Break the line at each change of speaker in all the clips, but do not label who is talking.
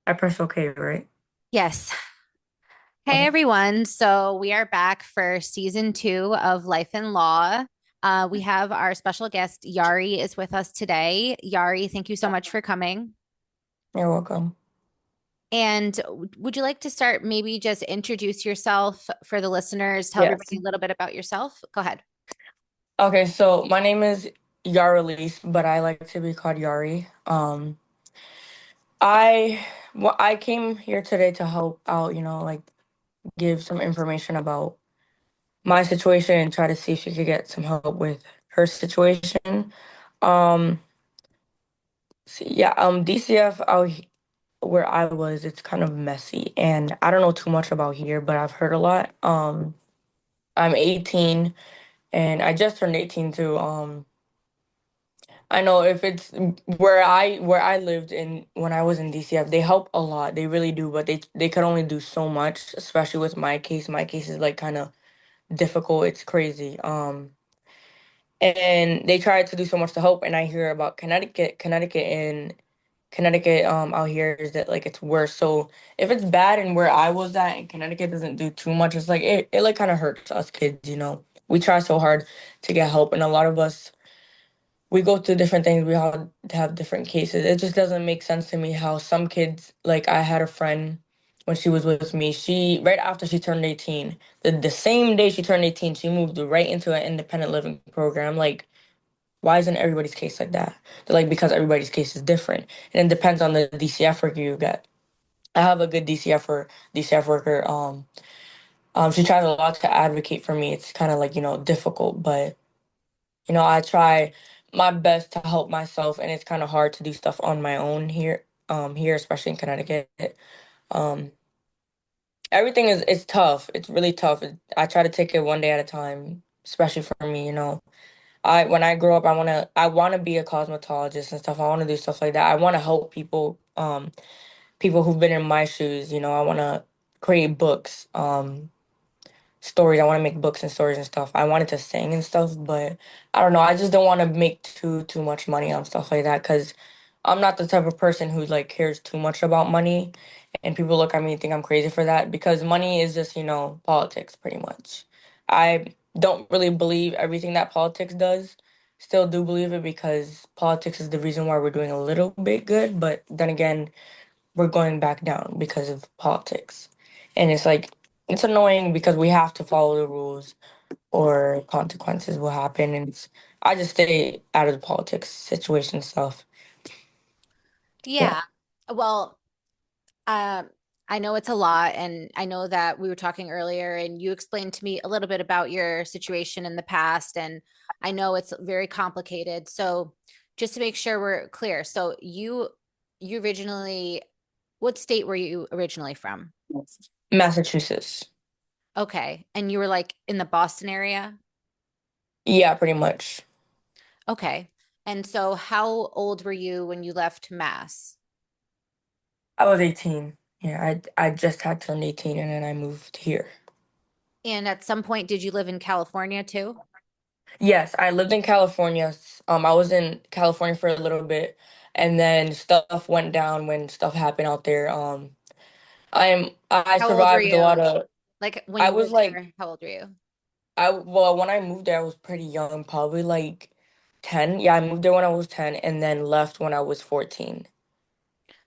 I press OK, right?
Yes. Hey
Okay.
everyone. So we are back for season two of Life in Law. We have our special guest, Yari, is with us today. Yari, thank you so much for coming.
You're welcome.
And would you like to start maybe just introduce yourself for the listeners, tell
Yes.
everybody a little bit about yourself? Go ahead.
Okay, so my name is Yari, but I like to be called Yari. I came here today to help out, like give some information about my situation and try to see if she could get some help with her situation. Um, DCF where I was, it's kind of messy, and I don't know too much about here, but I've heard a lot. I'm 18 and I just turned 18 too. I know if it's where I lived in when I was in DCF, they help a lot. They really do, but they could only do so much, especially with my case. My case is like kind of difficult. It's crazy. And they try to do so much to help, and I hear about Connecticut out here is that like it's worse. So if it's bad and where I was at and Connecticut doesn't do too much, it's like it like kind of hurts us kids. We try so hard to get help, and a lot of us we go through different things. We all have different cases. It just doesn't make sense to me how some kids, like I had a friend when she was with me, she right after she turned 18, the same day she turned 18, she moved right into an independent living program. Like, why isn't everybody's case like that? They're like, because everybody's case is different. And it depends on the DCF worker you get. I have a good DCF worker. She tries a lot to advocate for me. It's kind of like, difficult, but I try my best to help myself, and it's kind of hard to do stuff on my own here, especially in Connecticut. Um, Everything is it's tough. It's really tough. I try to take it one day at a time, especially for me. I when I grow up, I wanna be a cosmetologist and stuff. I wanna do stuff like that. I wanna help people who've been in my shoes. I wanna create books. Stories. I want to make books and stories and stuff. I wanted to sing and stuff, but I don't know. I just don't want to make too much money on stuff like that because I'm not the type of person who like cares too much about money, and people look at me and think I'm crazy for that because money is just politics pretty much. I don't really believe everything that politics does. Still do believe it because politics is the reason why we're doing a little bit good, but then again, we're going back down because of politics. And it's like, it's annoying because we have to follow the rules or consequences will happen. And I just stay out of the politics situation stuff. Yeah.
Yeah. Well, Um, I know it's a lot, and I know that we were talking earlier, and you explained to me a little bit about your situation in the past, and I know it's very complicated. So, just to make sure we're clear, so you originally, what state were you originally from?
Massachusetts.
Okay, and you were like in the Boston area?
Yeah, pretty much.
Okay. And so how old were you when you left Mass?
I was 18. Yeah, I just had turned 18 and then I moved here.
And at some point, did you live in California too?
Yes, I lived in California. I was in California for a little bit and then stuff went down when stuff happened out there. I
How old were
survived a lot
you?
of
Like when
I
you
was
lived
like
there, how old were you?
when I moved there I was pretty young, probably like 10. Yeah, I moved there when I was 10 and then left when I was 14.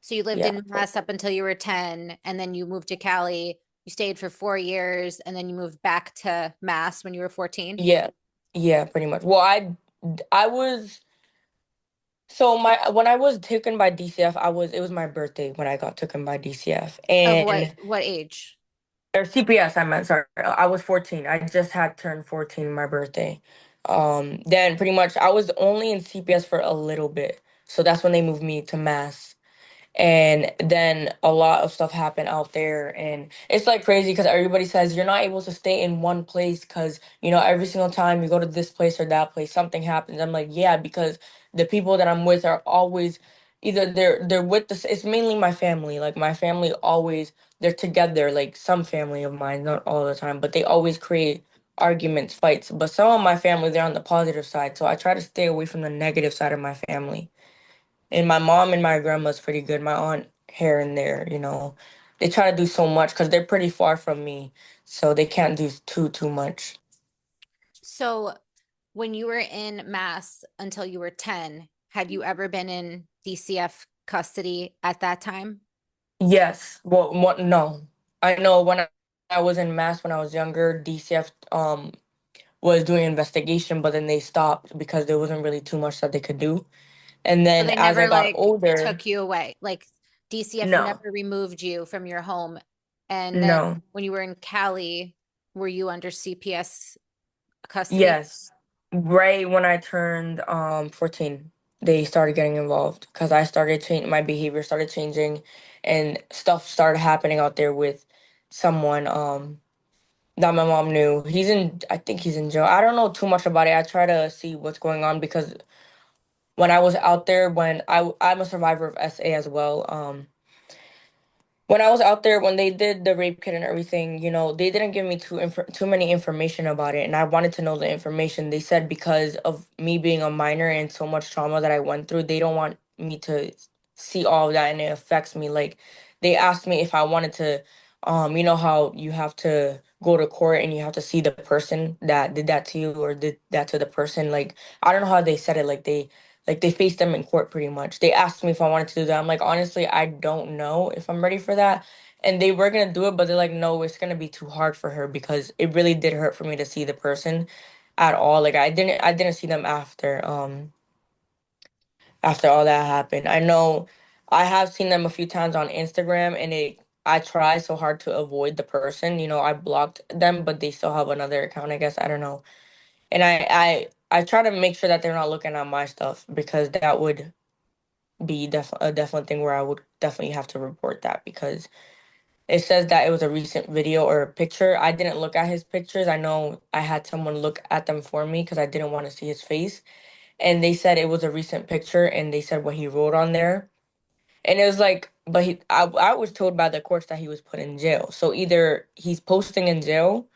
So you lived
Yeah.
in Mass up until you were 10, and then you moved to Cali. You stayed for 4 years, and then you moved back to Mass when you were 14.
Yeah. Yeah, pretty much. Well, I was so my when I was taken by DCF, it was my birthday when I got taken by DCF.
Of what
And
what age?
or CPS, I meant, sorry. I was 14. I just had turned 14 my birthday. Then pretty much I was only in CPS for a little bit. So that's when they moved me to Mass. And then a lot of stuff happened out there, and it's like crazy because everybody says you're not able to stay in one place because every single time you go to this place or that place something happens. I'm like, yeah, because the people that I'm with are always either they're with this. It's mainly my family. Like my family always they're together. Like some family of mine, not all the time, but they always create arguments, fights. But some of my family, they're on the positive side, so I try to stay away from the negative side of my family. And my mom and my grandma's pretty good. My aunt here and there, you know. They try to do so much because they're pretty far from me, so they can't do too much.
So when you were in Mass until you were 10, had you ever been in DCF custody at that time?
Yes. Well, what? No. I know when I was in mass when I was younger, DCF was doing investigation, but then they stopped because there wasn't really too much that they could do. And
So
then
they
as I
never
got
like
older,
took you away. Like DCF
no,
never removed you from your home. And then
no.
when you were in Cali, were you under CPS custody?
Yes. Right when I turned 14, they started getting involved because I started changing, my behavior started changing and stuff started happening out there with someone that my mom knew. I think he's in jail. I don't know too much about it. I try to see what's going on because when I was out there, I'm a survivor of SA as well. When I was out there, when they did the rape kit and everything, you know, they didn't give me too many information about it, and I wanted to know the information. They said because of me being a minor and so much trauma that I went through, they don't want me to see all of that, and it affects me. Like, they asked me if I wanted to, you know how you have to go to court and you have to see the person that did that to you or did that to the person. Like, I don't know how they said it. Like they faced them in court pretty much. They asked me if I wanted to do that. I'm like, honestly, I don't know if I'm ready for that. And they were gonna do it, but they're like, no, it's gonna be too hard for her because it really did hurt for me to see the person at all. Like I didn't see them after all that happened. I know I have seen them a few times on Instagram and I try so hard to avoid the person. You know, I blocked them, but they still have another account, I guess. I don't know. And I try to make sure that they're not looking at my stuff because that would be a definite thing where I would definitely have to report that because it says that it was a recent video or a picture. I didn't look at his pictures. I know I had someone look at them for me because I didn't want to see his face. And they said it was a recent picture and they said what he wrote on there. And it was like, but I was told by the courts that he was put in jail. So either he's posting in jail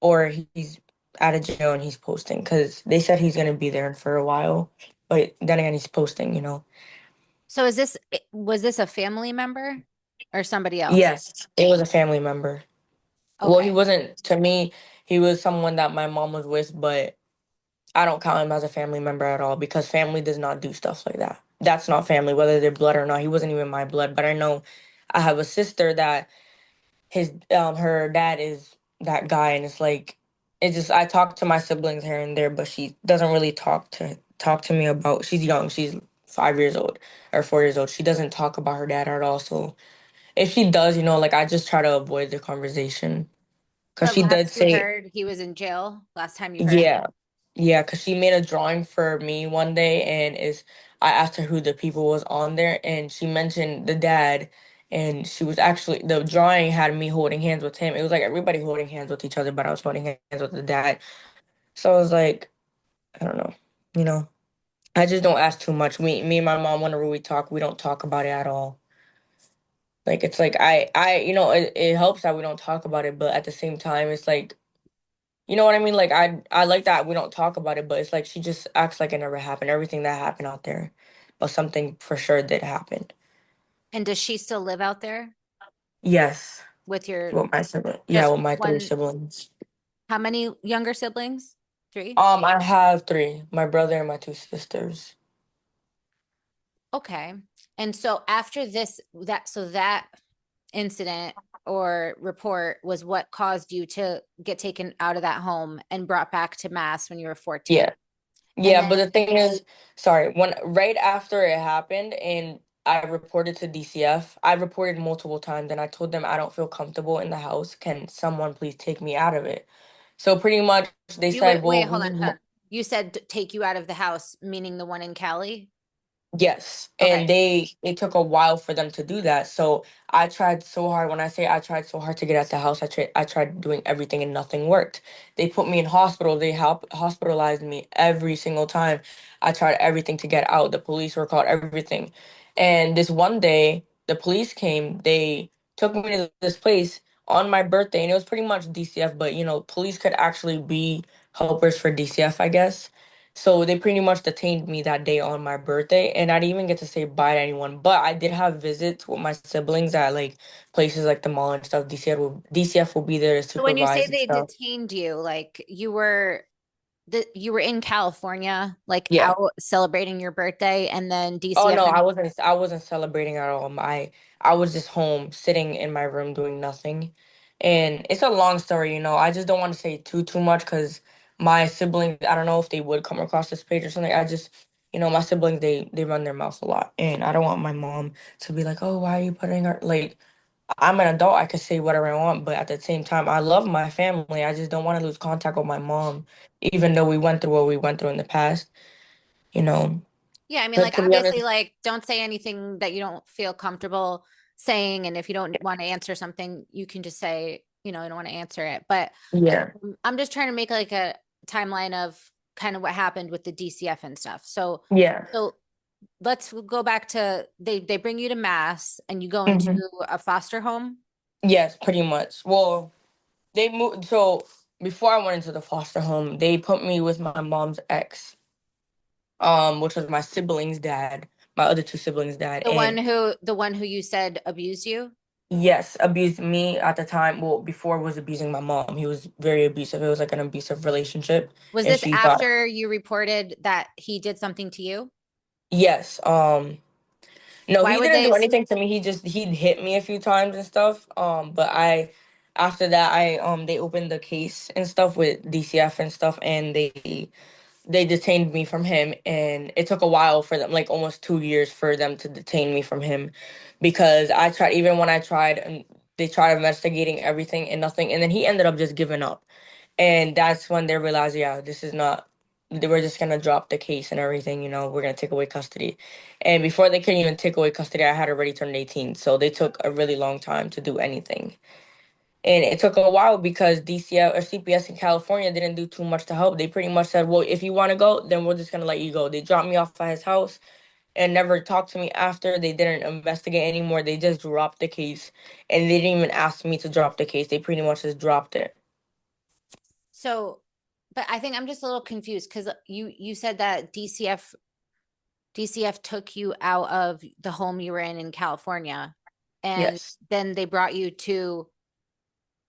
or he's out of jail and he's posting because they said he's going to be there for a while. But then again, he's posting, you know.
So was this a family member or somebody else?
Yes, it was a family member. Well, he
Okay.
wasn't to me, he was someone that my mom was with, but I don't count him as a family member at all because family does not do stuff like that. That's not family, whether they're blood or not. He wasn't even my blood, but I know I have a sister that his her dad is that guy and it's like it's just I talk to my siblings here and there, but she doesn't really talk to me about she's young, she's 5 years old or 4 years old. She doesn't talk about her dad at all. So if she does, you know, like I just try to avoid the conversation. Cause
But
she did
last you
say,
heard, he was in jail. Last time you heard.
yeah, yeah, cause she made a drawing for me one day, and is I asked her who the people was on there, and she mentioned the dad, and she was actually the drawing had me holding hands with him. It was like everybody holding hands with each other, but I was holding hands with the dad. So I was like, I don't know, you know, I just don't ask too much. Me and my mom, whenever we talk, we don't talk about it at all. Like it's like you know, it helps that we don't talk about it, but at the same time, it's like you know what I mean? Like I like that we don't talk about it, but it's like she just acts like it never happened. Everything that happened out there, but something for sure did happen.
And does she still live out there
Yes,
with your
with my sibling. Yeah,
just
with my three
one?
siblings.
How many younger siblings? Three?
I have three. My brother and my two sisters.
Okay. And so after that incident or report was what caused you to get taken out of that home and brought back to Mass when you were 14.
Yeah.
And
Yeah, but
then
the thing is, sorry, when right after it happened and I reported to DCF, I reported multiple times and I told them I don't feel comfortable in the house. Can someone please take me out of it? So pretty much they
you wait,
said,
wait,
well, we
hold on,
need
hold on. You said take you out of the house, meaning the one in Cali?
yes, and
Okay.
it took a while for them to do that. So I tried so hard. When I say I tried so hard to get out the house, I tried doing everything and nothing worked. They put me in hospital. They hospitalized me every single time. I tried everything to get out. The police were called, everything. And this one day, the police came. They took me to this place on my birthday, and it was pretty much DCF. But you know, police could actually be helpers for DCF, I guess. So they pretty much detained me that day on my birthday, and I didn't even get to say bye to anyone. But I did have visits with my siblings at like places like the mall and stuff. DCF will be there to
So when you say
supervise and
they
stuff.
detained you, like you were in California, like
Yeah.
out celebrating your birthday, and then
Oh
DCF
no,
and
I wasn't celebrating at all. I was just home sitting in my room doing nothing. And it's a long story, you know. I just don't want to say too much because my siblings, I don't know if they would come across this page or something. I just, my siblings they run their mouth a lot, and I don't want my mom to be like, "Oh, why are you putting her like I'm an adult, I could say whatever I want, but at the same time, I love my family. I just don't want to lose contact with my mom, even though we went through what we went through in the past, you know."
yeah, I mean,
But
like
to be
obviously,
honest,
like don't say anything that you don't feel comfortable saying, and if you don't want to answer something, you can just say, you don't want to answer it. But
yeah.
I'm just trying to make like a timeline of kind of what happened with the DCF and stuff. So,
Yeah.
so let's go back to they bring you to Mass and you go into
Hmm.
a foster home.
Yes, pretty much. Well, they moved. So before I went into the foster home, they put me with my mom's ex, which was my sibling's dad, my other two siblings' dad, and
The one who you said abused you.
yes, abused me at the time. Well, before was abusing my mom. He was very abusive. It was like an abusive relationship,
Was
and
this
she thought,
after you reported that he did something to you?
yes, no,
Why
he
would
didn't
they?
do anything to me. He'd hit me a few times and stuff. But after that, they opened the case and stuff with DCF and stuff, and they detained me from him, and it took a while for them, like almost 2 years for them to detain me from him, because I tried, even when I tried, and they tried investigating everything and nothing, and then he ended up just giving up, and that's when they realized, yeah, this is not. They were just gonna drop the case and everything, we're gonna take away custody, and before they could even take away custody, I had already turned 18, so they took a really long time to do anything. And it took a while because DCL or CPS in California didn't do too much to help. They pretty much said, well, if you want to go, then we're just going to let you go. They dropped me off at his house and never talked to me after. They didn't investigate anymore. They just dropped the case. And they didn't even ask me to drop the case. They pretty much just dropped it.
So, but I think I'm just a little confused because you said that DCF took you out of the home you were in California, and
Yes.
then they brought you to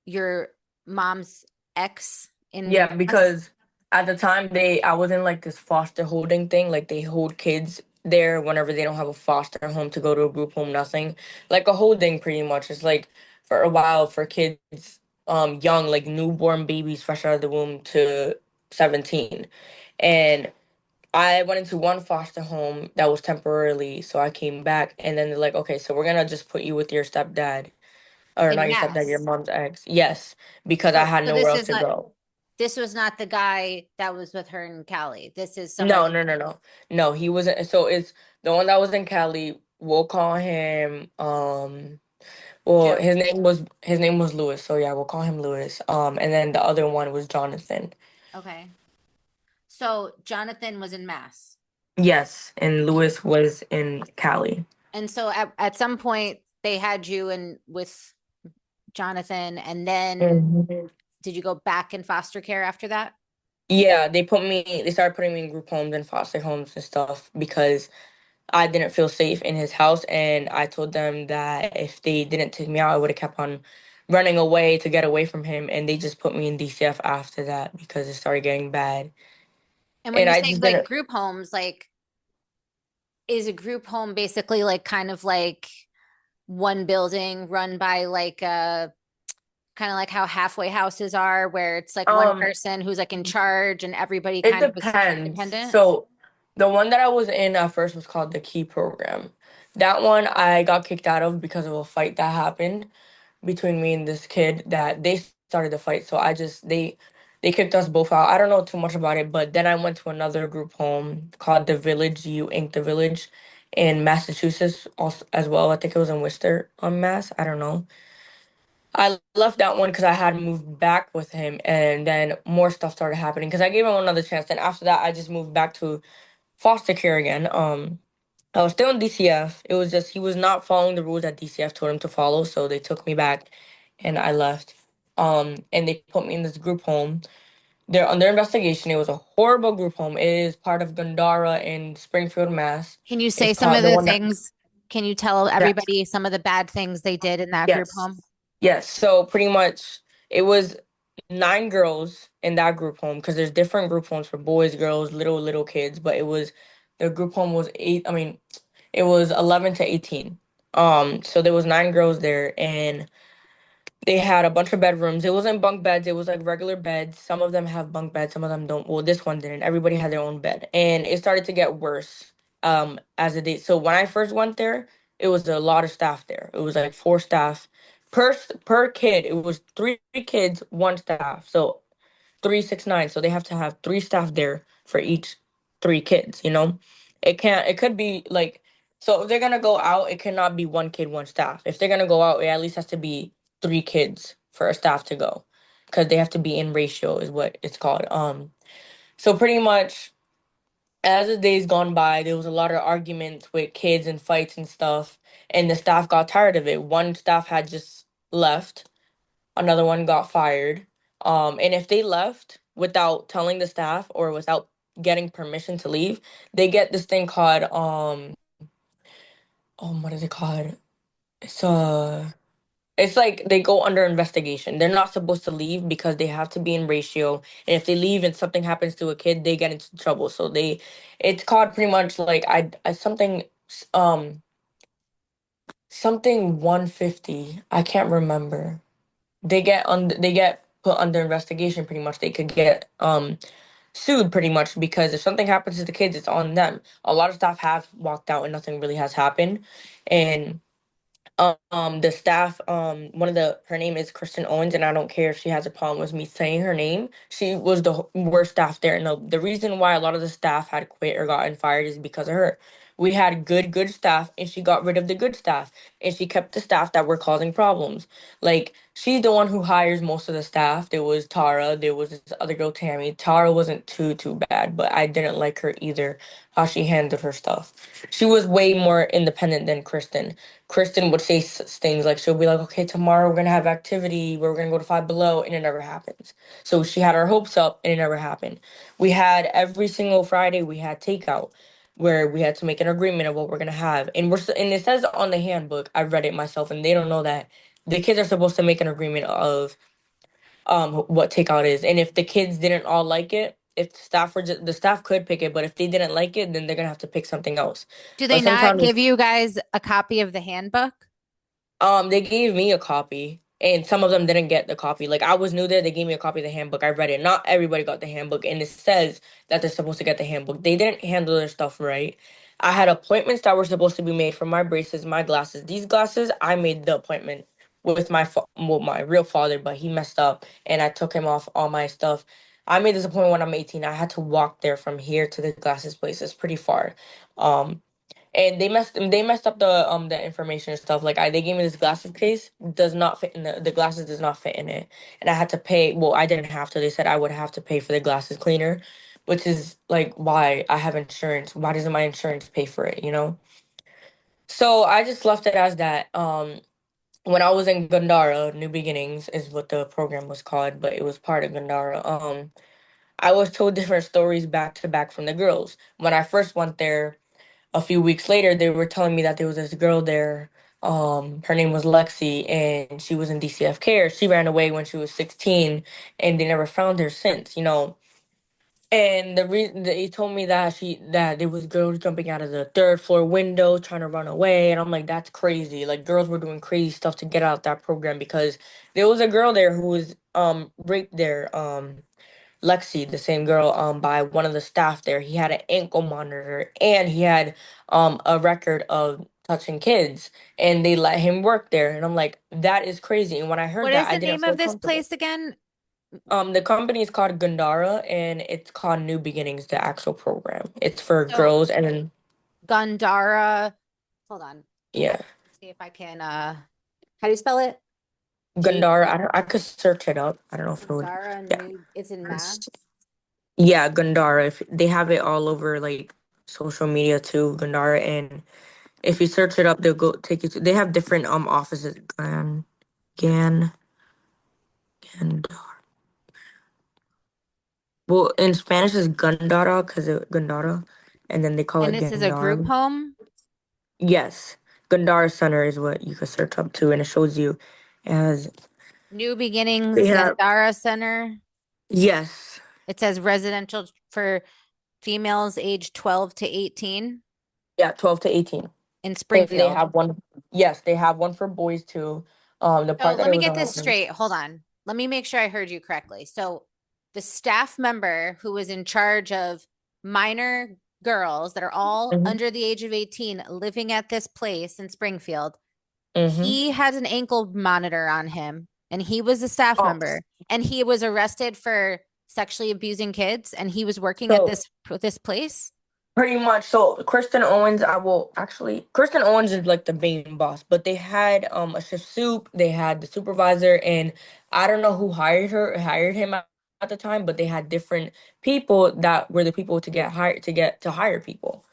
your mom's ex in
Yeah,
Mass.
because at the time I was in like this foster holding thing, like they hold kids there whenever they don't have a foster home to go to a group home, nothing. Like a holding pretty much. It's like for a while for kids young, like newborn babies fresh out of the womb to 17. And I went into one foster home that was temporarily, so I came back and then they're like, okay, so we're gonna just put you with your stepdad. Or
In
not your stepdad, your
Mass.
mom's ex. Yes, because I
So,
had
so
nowhere else to go.
this was not the guy that was with her in Cali. This is
No,
somebody
no, no, no. No, he wasn't. So it's the one that was in Cali. We'll call him well,
Joe.
his name was Lewis. So yeah, we'll call him Lewis. And then the other one was Jonathan.
Okay. So Jonathan was in Mass.
Yes, and Lewis was in Cali.
And so at some point they had you in with Jonathan, and then
Mhm.
did you go back in foster care after that?
Yeah, they started putting me in group homes and foster homes and stuff because I didn't feel safe in his house, and I told them that if they didn't take me out, I would have kept on running away to get away from him, and they just put me in DCF after that because it started getting bad.
And when
And
you
I
say
just
like
didn't.
group homes, like is a group home basically like kind of like one building run by like kind of like how halfway houses are, where it's like one
Um,
person who's like in charge and everybody
it
kind of is
depends.
independent?
So the one that I was in at first was called the Key Program. That one I got kicked out of because of a fight that happened between me and this kid that they started the fight. So they kicked us both out. I don't know too much about it, but then I went to another group home called the Village, You Inc. The Village in Massachusetts also as well. I think it was in Worcester, Mass. I don't know. I left that one because I had moved back with him, and then more stuff started happening because I gave him another chance. Then after that, I just moved back to foster care again. I was still in DCF. It was just he was not following the rules that DCF told him to follow, so they took me back, and I left. And they put me in this group home. They're under investigation. It was a horrible group home. It is part of Gandara in Springfield, Mass.
Can you
It's
say some
called
of
the
the
one that,
things? Can you tell
yes,
everybody some of the bad things they did in that group
yes,
home?
yes. So pretty much it was 9 girls in that group home because there's different group homes for boys, girls, little kids, but it was the group home was eight. I mean, it was 11 to 18. So there was 9 girls there, and they had a bunch of bedrooms. It wasn't bunk beds, it was like regular beds. Some of them have bunk beds, some of them don't. Well, this one didn't. Everybody had their own bed. And it started to get worse as a day. So when I first went there, it was a lot of staff there. It was like 4 staff per kid. It was 3 kids, 1 staff. So 369. So they have to have 3 staff there for each 3 kids, you know? It could be like, so if they're gonna go out, it cannot be 1 kid, 1 staff. If they're gonna go out, it at least has to be 3 kids for a staff to go. Because they have to be in ratio is what it's called. So pretty much as the days gone by, there was a lot of arguments with kids and fights and stuff, and the staff got tired of it. One staff had just left, another one got fired. And if they left without telling the staff or without getting permission to leave, they get this thing called what is it called? It's it's like they go under investigation. They're not supposed to leave because they have to be in ratio. And if they leave and something happens to a kid, they get into trouble. So it's called pretty much like I um something 150. I can't remember. They get put under investigation pretty much. They could get sued pretty much because if something happens to the kids, it's on them. A lot of staff have walked out and nothing really has happened. And the staff, one of the her name is Kristen Owens, and I don't care if she has a problem with me saying her name. She was the worst staff there, and the reason why a lot of the staff had quit or gotten fired is because of her. We had good staff, and she got rid of the good staff, and she kept the staff that were causing problems. Like she's the one who hires most of the staff. There was Tara, there was this other girl Tammy. Tara wasn't too bad, but I didn't like her either. How she handled her stuff. She was way more independent than Kristen. Kristen would say things like she'll be like, "Okay, tomorrow we're gonna have activity where we're gonna go to Five Below," and it never happens. So she had her hopes up, and it never happened. We had every single Friday we had takeout, where we had to make an agreement of what we're gonna have, and and it says on the handbook. I read it myself, and they don't know that the kids are supposed to make an agreement of what takeout is, and if the kids didn't all like it. If the staff could pick it, but if they didn't like it, then they're gonna have to pick something else.
Do they
But
not
sometimes
give you guys a copy of the handbook?
they gave me a copy, and some of them didn't get the copy. Like I was new there, they gave me a copy of the handbook. I read it. Not everybody got the handbook, and it says that they're supposed to get the handbook. They didn't handle their stuff right. I had appointments that were supposed to be made for my braces, my glasses. These glasses, I made the appointment with with my real father, but he messed up, and I took him off all my stuff. I made this appointment when I'm 18. I had to walk there from here to the glasses place. It's pretty far. Um, and they messed up the information and stuff. Like they gave me this glasses case, does not fit in the glasses does not fit in it. And I had to pay, well, I didn't have to. They said I would have to pay for the glasses cleaner, which is like why I have insurance. Why doesn't my insurance pay for it, you know? So I just left it as that. When I was in Gandara, New Beginnings is what the program was called, but it was part of Gandara. I was told different stories back to back from the girls. When I first went there, a few weeks later, they were telling me that there was this girl there. Her name was Lexi, and she was in DCF care. She ran away when she was 16, and they never found her since, you know. And the reason they told me that there was girls jumping out of the third floor window trying to run away, and I'm like, that's crazy. Like girls were doing crazy stuff to get out that program because there was a girl there who was raped there. Lexi, the same girl, by one of the staff there. He had an ankle monitor and he had a record of touching kids, and they let him work there. And I'm like, that is crazy. And when I heard
What
that,
is
I
the
didn't
name
feel
of this
comfortable.
place again?
The company is called Gandara, and it's called New Beginnings, the actual program. It's for
So
girls, and then
Gandara. Hold on.
yeah,
See if I can how do you spell it? G
Gandara. I could search it up. I don't know if it would.
Gandara
Yeah,
New it's in Mass.
yeah, Gandara. If they have it all over like social media too, Gandara, and if you search it up, they'll go take you to. They have different offices. Gan Gan. Well, in Spanish it's Gandara because it Gandara, and then they call
And
it
this is a group
Gandara.
home.
Yes, Gandara Center is what you could search up to, and it shows you as
New
they
Beginnings
have.
Gandara Center.
Yes,
It says residential for females aged 12 to 18
yeah, 12 to 18,
in
and they
Springfield.
have one. Yes, they have one for boys too. The
So
part that
let
it
me
was
get this
on.
straight. Hold on. Let me make sure I heard you correctly. So the staff member who was in charge of minor girls that are all
Mm-hmm.
under the age of 18 living at this place in Springfield,
Mm-hmm.
he had an ankle monitor on him and he was a staff
Oh,
member and he was arrested for sexually abusing kids and he was working at
so
this place.
pretty much. So Kristen Owens, I will actually. Kristen Owens is like the main boss, but they had a chef soup. They had the supervisor, and I don't know who hired him at the time, but they had different people that were the people to get hired to hire people.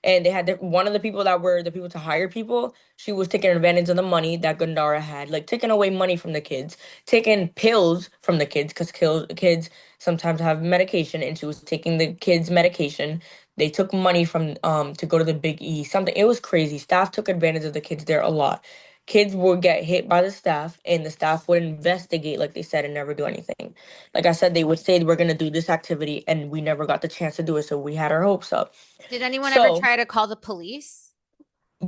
And they had one of the people that were the people to hire people. She was taking advantage of the money that Gundara had, like taking away money from the kids, taking pills from the kids because kids sometimes have medication, and she was taking the kids' medication. They took money from to go to the Big E. Something it was crazy. Staff took advantage of the kids there a lot. Kids would get hit by the staff, and the staff would investigate, like they said, and never do anything. Like I said, they would say we're gonna do this activity, and we never got the chance to do it, so we had our hopes up.
Did anyone ever
So
try to call the police?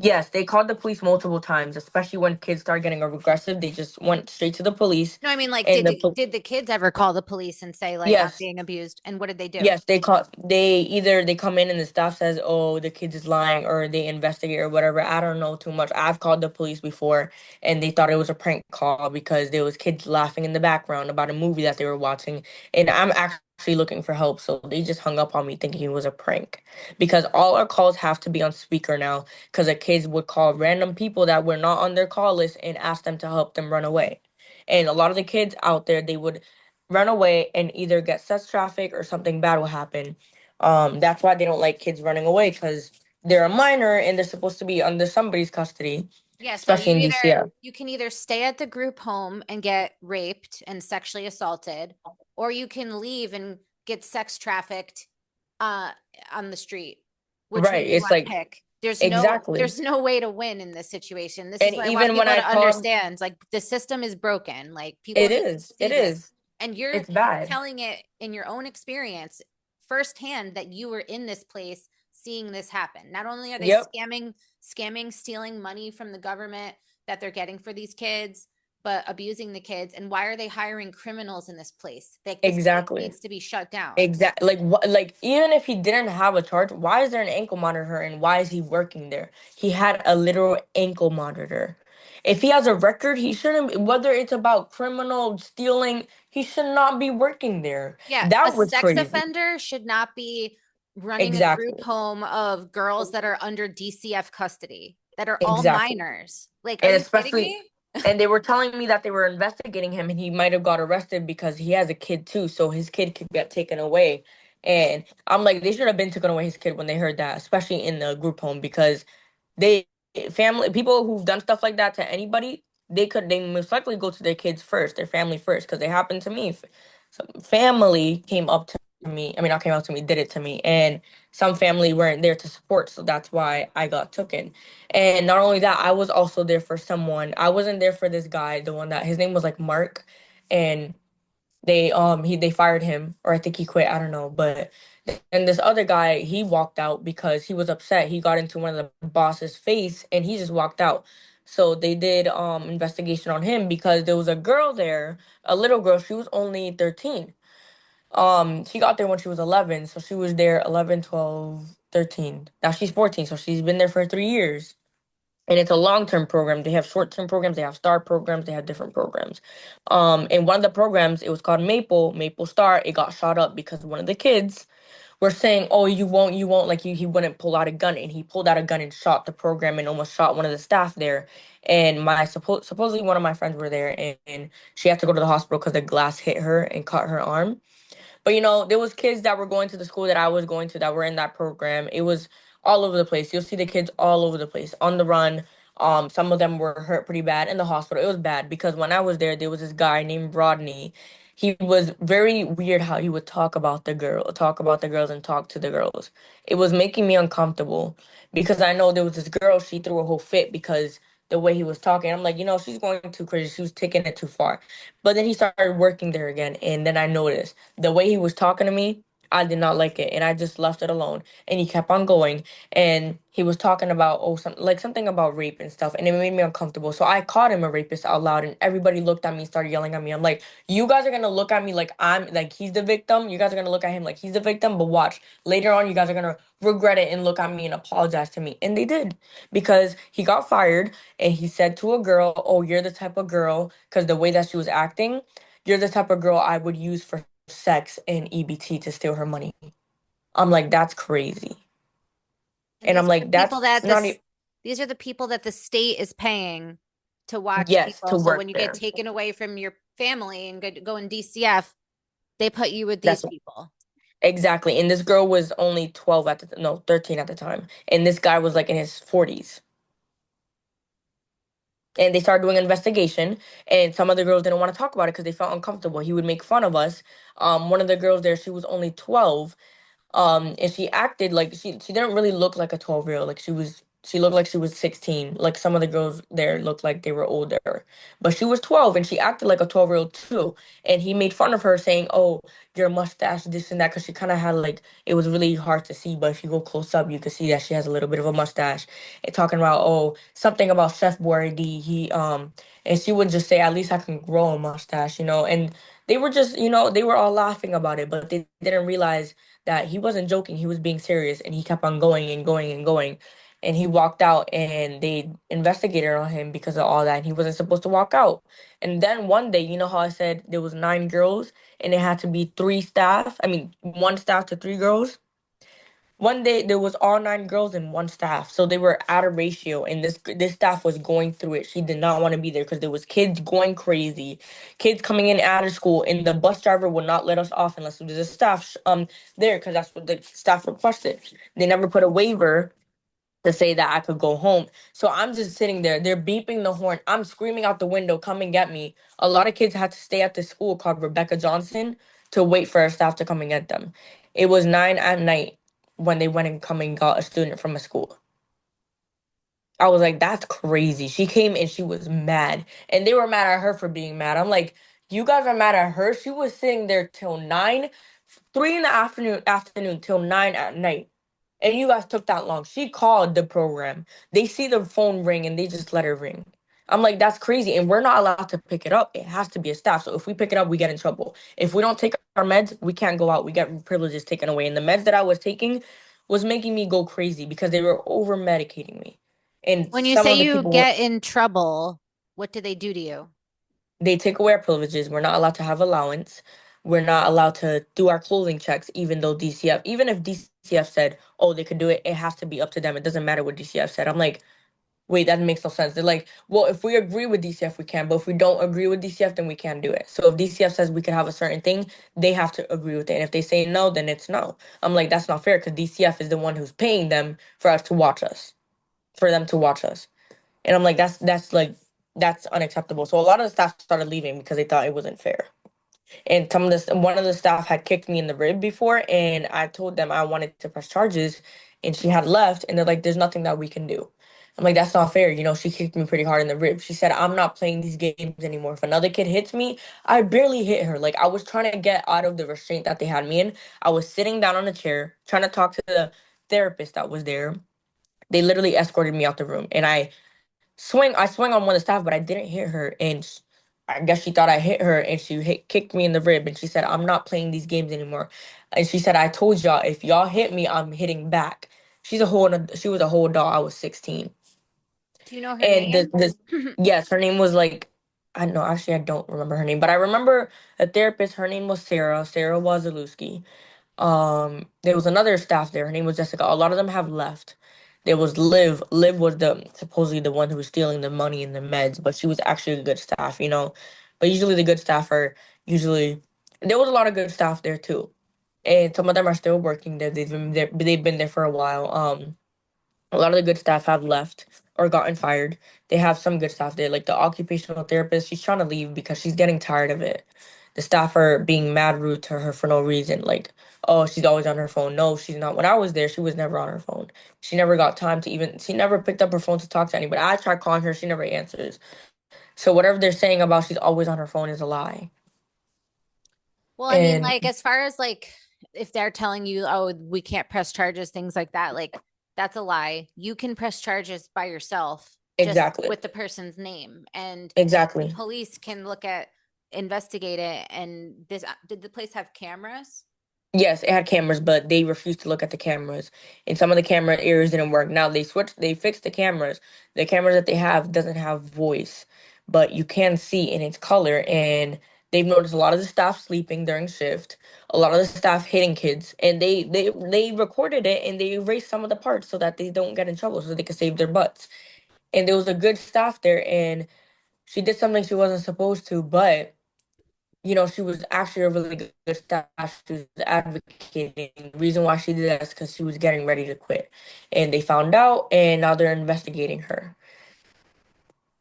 yes, they called the police multiple times, especially when kids start getting aggressive. They just went straight to the police,
No, I mean, like,
and
did the kids ever call the police and say, like, I'm
yes,
being abused? And what did they do?
yes, they call. They either they come in and the staff says, "Oh, the kid is lying," or they investigate or whatever. I don't know too much. I've called the police before, and they thought it was a prank call because there was kids laughing in the background about a movie that they were watching, and I'm actually looking for help. So they just hung up on me thinking it was a prank because all our calls have to be on speaker now because the kids would call random people that were not on their call list and ask them to help them run away. And a lot of the kids out there, they would run away and either get set traffic or something bad will happen. That's why they don't like kids running away because they're a minor and they're supposed to be under somebody's custody,
Yeah, so
especially in DCF.
you can either stay at the group home and get raped and sexually assaulted, or you can leave and get sex trafficked uh on the street. Which one
Right.
do you
It's
want to
like
pick?
exactly.
There's no way to win in this situation. This
And
is what I want
even when
people
I
to
called,
understand. Like the system is broken. Like people
it
need to
is. It
see this.
is.
And you're
It's bad.
telling it in your own experience firsthand that you were in this place seeing this happen. Not only are they
Yep.
stealing money from the government that they're getting for these kids, but abusing the kids. And why are they hiring criminals in this place? Like this place
Exactly.
needs to be shut down.
Exactly. Like what? Like even if he didn't have a charge, why is there an ankle monitor and why is he working there? He had a literal ankle monitor. If he has a record, he shouldn't. Whether it's about criminal stealing, he should not be working there.
Yeah, a
That was
sex
crazy.
offender should not be running a group
Exactly.
home of girls that are under DCF custody that are all
Exactly.
minors. Like, are
And
you kidding
especially,
me?
and they were telling me that they were investigating him and he might have got arrested because he has a kid too, so his kid could get taken away. And I'm like, they should have been taken away his kid when they heard that, especially in the group home because they family people who've done stuff like that to anybody, they most likely go to their kids first, their family first, because they happened to me. Some family came up to me. I mean, not came up to me, did it to me, and some family weren't there to support, so that's why I got taken. And not only that, I was also there for someone. I wasn't there for this guy, the one that his name was like Mark, and they fired him or I think he quit, I don't know, but and this other guy, he walked out because he was upset. He got into one of the boss's face and he just walked out. So they did investigation on him because there was a girl there, a little girl, she was only 13. She got there when she was 11, so she was there 11, 12, 13. Now she's 14, so she's been there for 3 years. And it's a long-term program. They have short-term programs, they have star programs, they have different programs. And one of the programs, it was called Maple Star. It got shot up because one of the kids were saying, "Oh, you won't." Like he wouldn't pull out a gun, and he pulled out a gun and shot the program and almost shot one of the staff there. And supposedly one of my friends were there, and she had to go to the hospital because the glass hit her and cut her arm. But there was kids that were going to the school that I was going to that were in that program. It was all over the place. You'll see the kids all over the place on the run. Some of them were hurt pretty bad in the hospital. It was bad because when I was there was this guy named Rodney. He was very weird how he would talk about the girls and talk to the girls. It was making me uncomfortable because I know there was this girl, she threw a whole fit because the way he was talking. I'm like, she's going too crazy. She was taking it too far. But then he started working there again, and then I noticed the way he was talking to me, I did not like it, and I just left it alone. And he kept on going, and he was talking about something about rape and stuff, and it made me uncomfortable. So I called him a rapist out loud, and everybody looked at me, started yelling at me. I'm like, you guys are gonna look at me like I'm like he's the victim. You guys are gonna look at him like he's the victim, but watch later on, you guys are gonna regret it and look at me and apologize to me. And they did because he got fired, and he said to a girl, "Oh, you're the type of girl," because the way that she was acting, "You're the type of girl I would use for sex and EBT to steal her money." I'm like, that's crazy.
And
And
these
I'm
are the
like,
people
that's
that
not
this
even,
these are the people that the state is paying to watch
yes,
people.
to
So
work
when you get
there.
taken away from your family and go in DCF, they put you with these
That's
people.
exactly. And this girl was only 12 at the, no, 13 at the time. And this guy was like in his 40s. And they started doing an investigation, and some of the girls didn't want to talk about it because they felt uncomfortable. He would make fun of us. One of the girls there, she was only 12, and she acted like she didn't really look like a 12-year-old. Like she looked like she was 16. Like some of the girls there looked like they were older, but she was 12 and she acted like a 12-year-old too. And he made fun of her, saying, "Oh, your mustache, this and that," because she kind of had like, it was really hard to see, but if you go close up you could see that she has a little bit of a mustache. And talking about, oh, something about Chef Boyardee, and she would just say, "At least I can grow a mustache," and they were just, they were all laughing about it, but they didn't realize that he wasn't joking. He was being serious, and he kept on going and going and going. And he walked out, and they investigated on him because of all that. And he wasn't supposed to walk out. And then one day, you know how I said there was 9 girls, and it had to be three staff. I mean, one staff to 3 girls. One day there was all 9 girls in one staff, so they were out of ratio, and this staff was going through it. She did not want to be there because there was kids going crazy, kids coming in out of school, and the bus driver would not let us off unless there was a staff there because that's what the staff requested. They never put a waiver to say that I could go home. So I'm just sitting there. They're beeping the horn. I'm screaming out the window, "Come and get me." A lot of kids had to stay at the school called Rebecca Johnson to wait for our staff to come and get them. It was 9 at night when they went and come and got a student from a school. I was like, that's crazy. She came and she was mad. And they were mad at her for being mad. I'm like, you guys are mad at her. She was sitting there till 9, 3 in the afternoon till 9 at night. And you guys took that long. She called the program. They see the phone ring and they just let her ring. I'm like, that's crazy. And we're not allowed to pick it up. It has to be a staff. So if we pick it up, we get in trouble. If we don't take our meds, we can't go out. We get privileges taken away. And the meds that I was taking was making me go crazy because they were over medicating me. And
When you
some
say
of the
you
people were,
get in trouble, what do they do to you?
they take away our privileges. We're not allowed to have allowance. We're not allowed to do our clothing checks, even though DCF, even if DCF said, oh, they could do it, it has to be up to them. It doesn't matter what DCF said. I'm like, wait, that makes no sense. They're like, well, if we agree with DCF, we can, but if we don't agree with DCF, then we can't do it. So if DCF says we could have a certain thing, they have to agree with it. And if they say no, then it's no. I'm like, that's not fair because DCF is the one who's paying them for us to watch us, for them to watch us. And I'm like, that's unacceptable. So a lot of the staff started leaving because they thought it wasn't fair. And one of the staff had kicked me in the rib before, and I told them I wanted to press charges, and she had left, and they're like, "There's nothing that we can do." I'm like, "That's not fair." She kicked me pretty hard in the rib. She said, "I'm not playing these games anymore. If another kid hits me, I barely hit her. Like I was trying to get out of the restraint that they had me in. I was sitting down on a chair trying to talk to the therapist that was there. They literally escorted me out the room, and I swung on one of the staff, but I didn't hit her, and I guess she thought I hit her, and she kicked me in the rib, and she said, "I'm not playing these games anymore," and she said, "I told y'all if y'all hit me, I'm hitting back." She was a whole doll. I was 16,
Do you know her
and
name?
yes, her name was like, I know, actually I don't remember her name, but I remember a therapist. Her name was Sarah Wazalewski. There was another staff there. Her name was Jessica. A lot of them have left. There was Liv. Liv was the supposedly the one who was stealing the money and the meds, but she was actually a good staff. But usually the good staff are usually there was a lot of good staff there too. And some of them are still working there. They've been there for a while. A lot of the good staff have left or gotten fired. They have some good staff there, like the occupational therapist. She's trying to leave because she's getting tired of it. the staff are being mad rude to her for no reason. Like, oh, she's always on her phone. No, she's not. When I was there, she was never on her phone. She never got time to even, she never picked up her phone to talk to anybody. I tried calling her, she never answers. So whatever they're saying about she's always on her phone is a lie.
Well, I mean,
And
like, as far as like, if they're telling you, oh, we can't press charges, things like that, like, that's a lie. You can press charges by yourself, just
exactly,
with the person's name, and the
exactly.
police can look at, investigate it. And this, did the place have cameras?
Yes, it had cameras, but they refused to look at the cameras. And some of the camera areas didn't work. Now they fixed the cameras. The cameras that they have doesn't have voice, but you can see in its color. And they've noticed a lot of the staff sleeping during shift, a lot of the staff hitting kids, and they recorded it and they erased some of the parts so that they don't get in trouble, so they could save their butts. And there was a good staff there, and she did something she wasn't supposed to, but she was actually a really good staff. She was advocating. The reason why she did that is because she was getting ready to quit. And they found out, and now they're investigating her.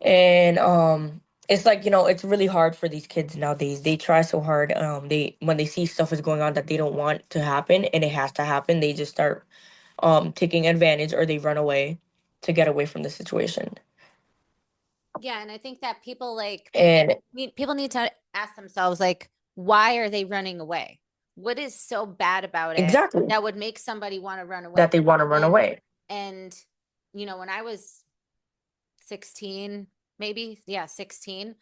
And it's like, it's really hard for these kids nowadays. They try so hard. They when they see stuff is going on that they don't want to happen and it has to happen, they just start taking advantage or they run away to get away from the situation.
Yeah, and I think that people like
And
people need to ask themselves, like, why are they running away? What is so bad about it
exactly
that would make somebody want to run
that
away?
they want to run
And
away.
and when I was 16, maybe, yeah, 16,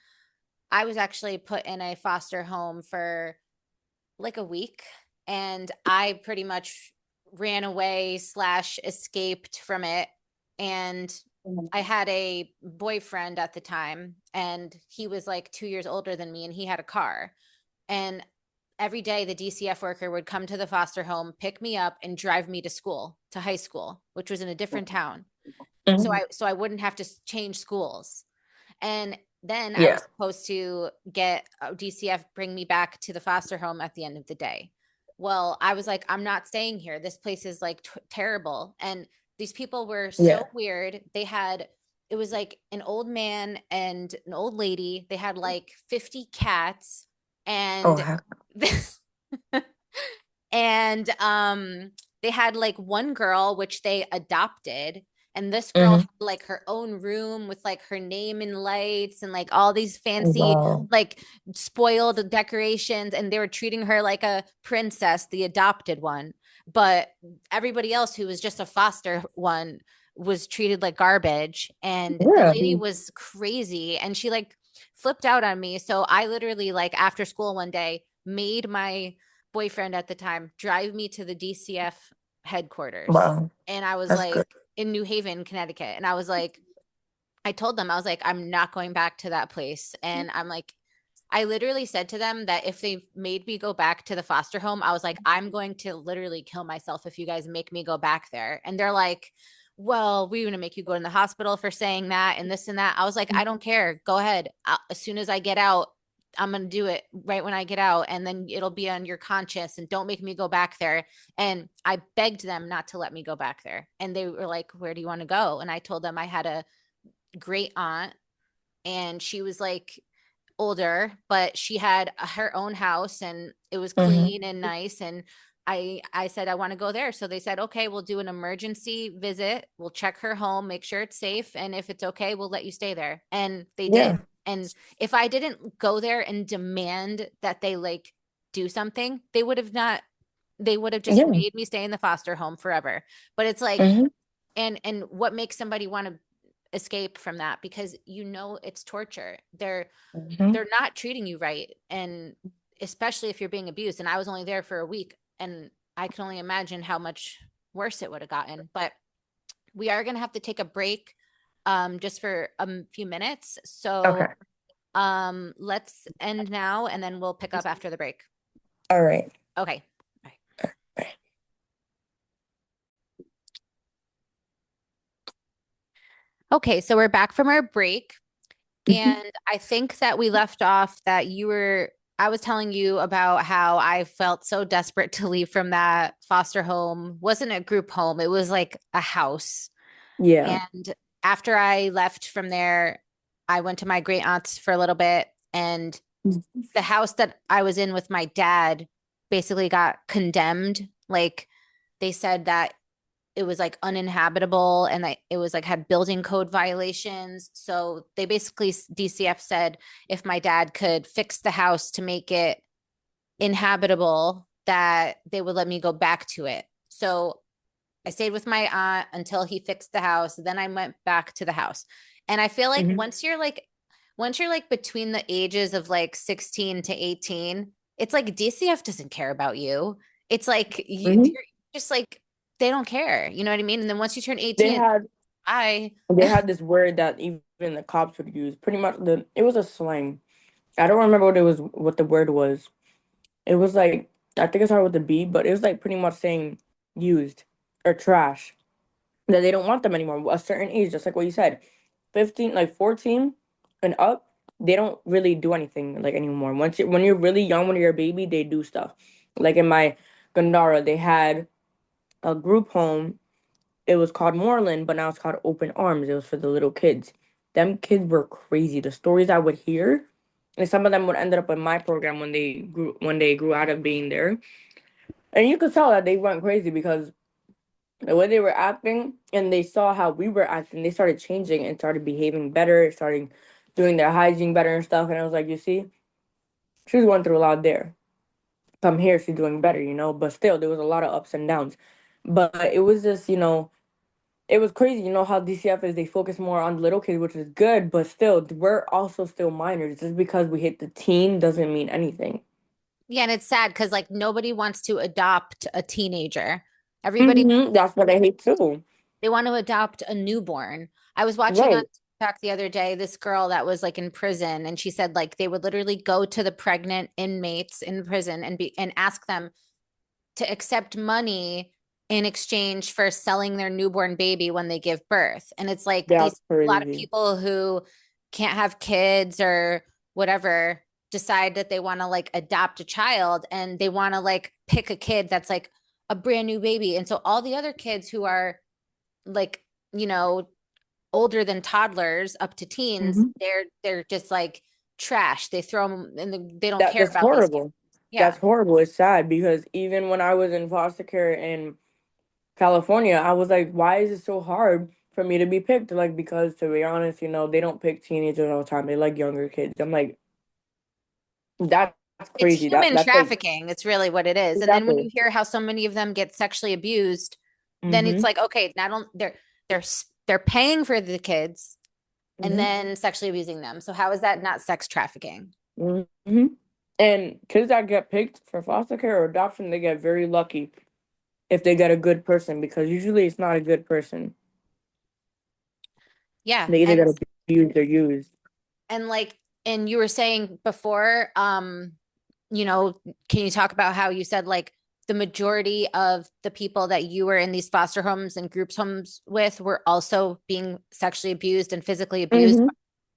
I was actually put in a foster home for like a week, and I pretty much ran away slash escaped from it. And I had a boyfriend at the time, and he was like 2 years older than me, and he had a car. And every day the DCF worker would come to the foster home, pick me up, and drive me to school, to high school, which was in a different town. So
Mhm.
I wouldn't have to change schools. And then I
Yeah.
was supposed to get DCF bring me back to the foster home at the end of the day. Well, I was like, I'm not staying here. This place is like terrible. And these people were so
Yeah.
weird. It was like an old man and an old lady. They had like 50 cats,
Oh,
and
heck.
and they had like one girl which they adopted, and this girl
Mm-hmm.
had like her own room with like her name in lights and like all these fancy,
Wow.
like, spoiled decorations, and they were treating her like a princess, the adopted one. But everybody else who was just a foster one was treated like garbage. And the
Yeah.
lady was crazy, and she like flipped out on me. So I literally, like, after school one day, made my boyfriend at the time drive me to the DCF headquarters.
Wow.
And I was
That's good.
like, in New Haven, Connecticut. And I was like, I told them, I was like, I'm not going back to that place. And I'm like, I literally said to them that if they made me go back to the foster home, I was like, I'm going to literally kill myself if you guys make me go back there. And they're like, well, we're going to make you go in the hospital for saying that and this and that. I was like, I don't care. Go ahead. As soon as I get out, I'm going to do it right when I get out. And then it'll be on your conscience, and don't make me go back there. And I begged them not to let me go back there. And they were like, where do you want to go? And I told them I had a great aunt, and she was like older, but she had her own house, and it was
Mm-hmm.
clean and nice. And I said I want to go there. So they said, okay, we'll do an emergency visit. We'll check her home, make sure it's safe, and if it's okay, we'll let you stay there. And they did.
Yeah.
And if I didn't go there and demand that they like do something, they would have not. They would have just
Yeah.
made me stay in the foster home forever. But it's like,
Mm-hmm.
and what makes somebody want to escape from that? Because it's torture.
Mm-hmm.
They're not treating you right, and especially if you're being abused. And I was only there for a week, and I can only imagine how much worse it would have gotten. But we are going to have to take a break, just for a few minutes. So
Okay.
let's end now, and then we'll pick up after the break.
All right.
Okay. Okay, so we're back from our break.
Mm-hmm.
And I think that we left off that I was telling you about how I felt so desperate to leave from that foster home. Wasn't a group home, it was like a house.
Yeah.
And after I left from there, I went to my great aunt's for a little bit, and the house that I was in with my dad basically got condemned. Like they said that it was like uninhabitable and that it was like had building code violations. So they basically, DCF said if my dad could fix the house to make it inhabitable, that they would let me go back to it. So I stayed with my aunt until he fixed the house. Then I went back to the house. And I feel like
Hmm.
once you're like between the ages of like 16 to 18, it's like DCF doesn't care about you. It's like
Hmm.
you're just like they don't care. You know what I mean? And then once you turn
They
18,
had
I
they had this word that even the cops would use. Pretty much it was a slang. I don't remember what the word was. It was like I think it started with a B, but it was like pretty much saying used or trash. That they don't want them anymore. A certain age, just like what you said, 15, like 14 and up, they don't really do anything like anymore. When you're really young, when you're a baby, they do stuff. Like in my Gandara, they had a group home. It was called Moreland, but now it's called Open Arms. It was for the little kids. Them kids were crazy. The stories I would hear, and some of them would end up in my program when they grew out of being there. And you could tell that they went crazy because the way they were acting and they saw how we were acting, they started changing and started behaving better, starting doing their hygiene better and stuff. And I was like, you see, she was going through a lot there. Come here, she's doing better, But still, there was a lot of ups and downs. But it was just, it was crazy. You know how DCF is, they focus more on little kids, which is good, but still, we're also still minors. Just because we hit the teen doesn't mean anything.
yeah, and it's sad because like nobody wants to adopt a teenager. Everybody
That's what I hate too.
they want to adopt a newborn. I was watching on
Right.
TikTok the other day this girl that was like in prison, and she said like they would literally go to the pregnant inmates in prison and ask them to accept money in exchange for selling their newborn baby when they give birth. And it's like these
That's
a lot of
crazy.
people who can't have kids or whatever decide that they want to like adopt a child and they want to like pick a kid that's like a brand new baby. And so all the other kids who are like, you know, older than toddlers up to teens,
Hmm.
they're just like trash. They throw them and they don't care
That's
about these kids.
horrible.
Yeah.
That's horrible. It's sad because even when I was in foster care in California, I was like, why is it so hard for me to be picked? Like, because to be honest, they don't pick teenagers all the time. They like younger kids. I'm like, that's
It's
crazy.
human
That's like
trafficking. It's really what it is. And then when
exactly.
you hear how so many of them get sexually abused, then it's
Mm-hmm.
like, okay, not only they're they're paying for the kids and
Mm-hmm.
then sexually abusing them. So how is that not sex trafficking?
Mm-hmm. And kids that get picked for foster care or adoption, they get very lucky if they get a good person because usually it's not a good person.
Yeah.
They either
And
get abused or used.
like and you were saying before, can you talk about how you said like the majority of the people that you were in these foster homes and groups homes with were also being sexually abused and physically abused
Mm-hmm.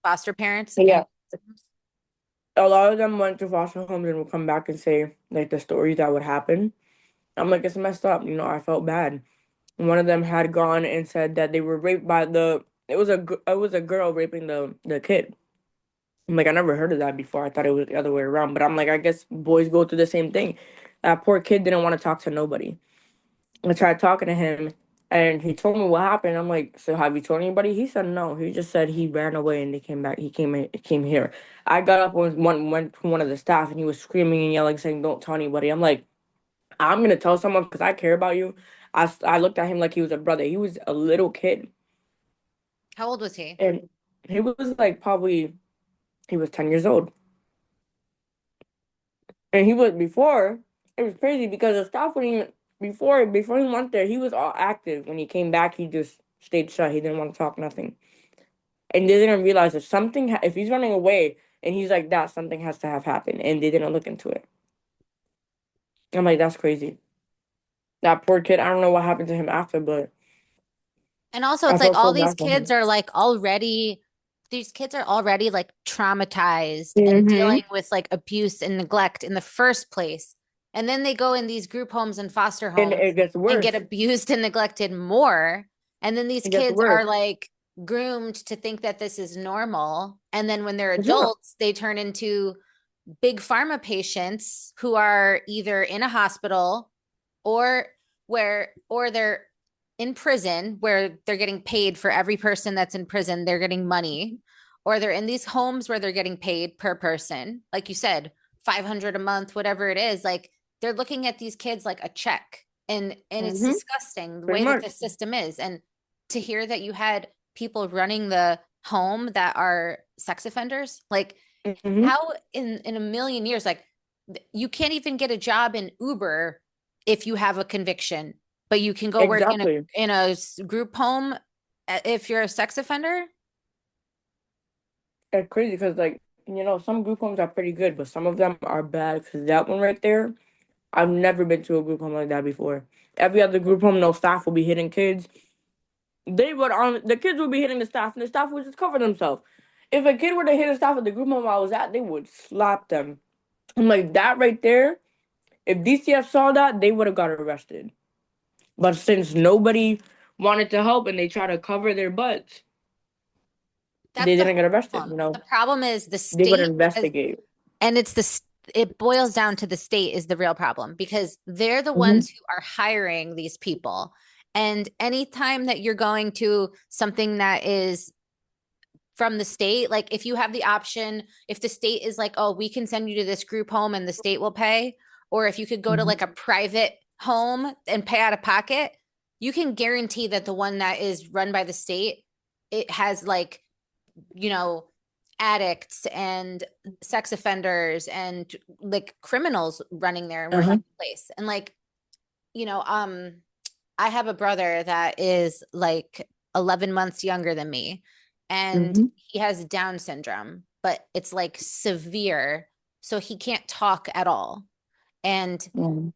by foster parents and
Yeah. A lot of them went to foster homes and would come back and say like the stories that would happen. I'm like, it's messed up. I felt bad. One of them had gone and said that they were raped by it was a girl raping the kid. I'm like, I never heard of that before. I thought it was the other way around. But I'm like, I guess boys go through the same thing. That poor kid didn't want to talk to nobody. I tried talking to him and he told me what happened. I'm like, so have you told anybody? He said no. He just said he ran away and they came back. Came here. I got up and went to one of the staff and he was screaming and yelling, saying, "Don't tell anybody." I'm like, I'm gonna tell someone because I care about you. I looked at him like he was a brother. He was a little kid
how old was he?
and he was like probably he was 10 years old. And he was before it was crazy because the staff wouldn't even before he went there, he was all active. When he came back, he just stayed shut. He didn't want to talk nothing. And they didn't realize if if he's running away and he's like that, something has to have happened. And they didn't look into it. I'm like, that's crazy. That poor kid, I don't know what happened to him after, but
And also,
I
it's like
felt so
all these
bad for
kids
him.
are like already, these kids are already like traumatized and
Mm-hmm.
dealing with like abuse and neglect in the first place. And then they go in these group homes and foster
And
homes
it gets
and get
worse.
abused and neglected more. And then these
It gets
kids
worse.
are like groomed to think that this is normal. And then when they're
It's not.
adults, they turn into big pharma patients who are either in a hospital or or they're in prison where they're getting paid for every person that's in prison, they're getting money, or they're in these homes where they're getting paid per person, like you said, 500 a month, whatever it is. Like they're looking at these kids like a check, and it's
Mm-hmm.
disgusting the
Pretty
way that the
much.
system is. And to hear that you had people running the home that are sex offenders, like
Mm-hmm.
how in a million years, like you can't even get a job in Uber if you have a conviction, but you can go work
Exactly.
in a group home if you're a sex offender.
It's crazy because, like, some group homes are pretty good, but some of them are bad. Because that one right there, I've never been to a group home like that before. Every other group home, no staff will be hitting kids. The kids would be hitting the staff, and the staff would just cover themselves. If a kid were to hit a staff at the group home I was at, they would slap them. I'm like, that right there. If DCF saw that, they would have got arrested. But since nobody wanted to help and they try to cover their butts,
That's
they
the
didn't get arrested.
problem. The problem is the
They would
state,
investigate.
and it boils down to the state is the real problem because they're the
Hmm.
ones who are hiring these people. And anytime that you're going to something that is from the state, like if you have the option, if the state is like, oh, we can send you to this group home and the state will pay, or if you could go to like a private home and pay out of pocket, you can guarantee that the one that is run by the state, it has like, you know, addicts and sex offenders and like criminals running there and working
Uh-huh.
the place. And like, you know, I have a brother that is like 11 months younger than me, and
Hmm.
he has Down syndrome, but it's like severe. So he can't talk at all. And
Hmm.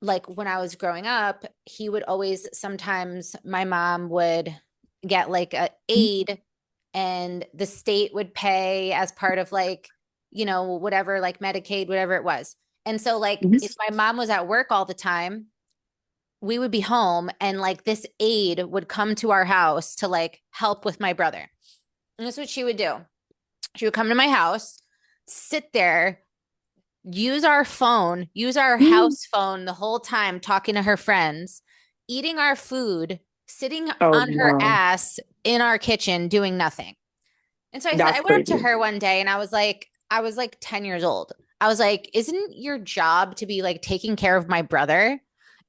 like when I was growing up, he would always sometimes my mom would get like a aid and the state would pay as part of like, whatever, like Medicaid, whatever it was. And so like if my mom was at work all the time, we would be home and like this aide would come to our house to like help with my brother. And that's what she would do. She would come to my house, sit there, use our phone, use our house phone the whole time, talking to her friends, eating our food, sitting
Oh
on her
no,
ass in our kitchen doing nothing. And so I
that's
went up to
crazy.
her one day and I was like 10 years old. I was like, isn't your job to be like taking care of my brother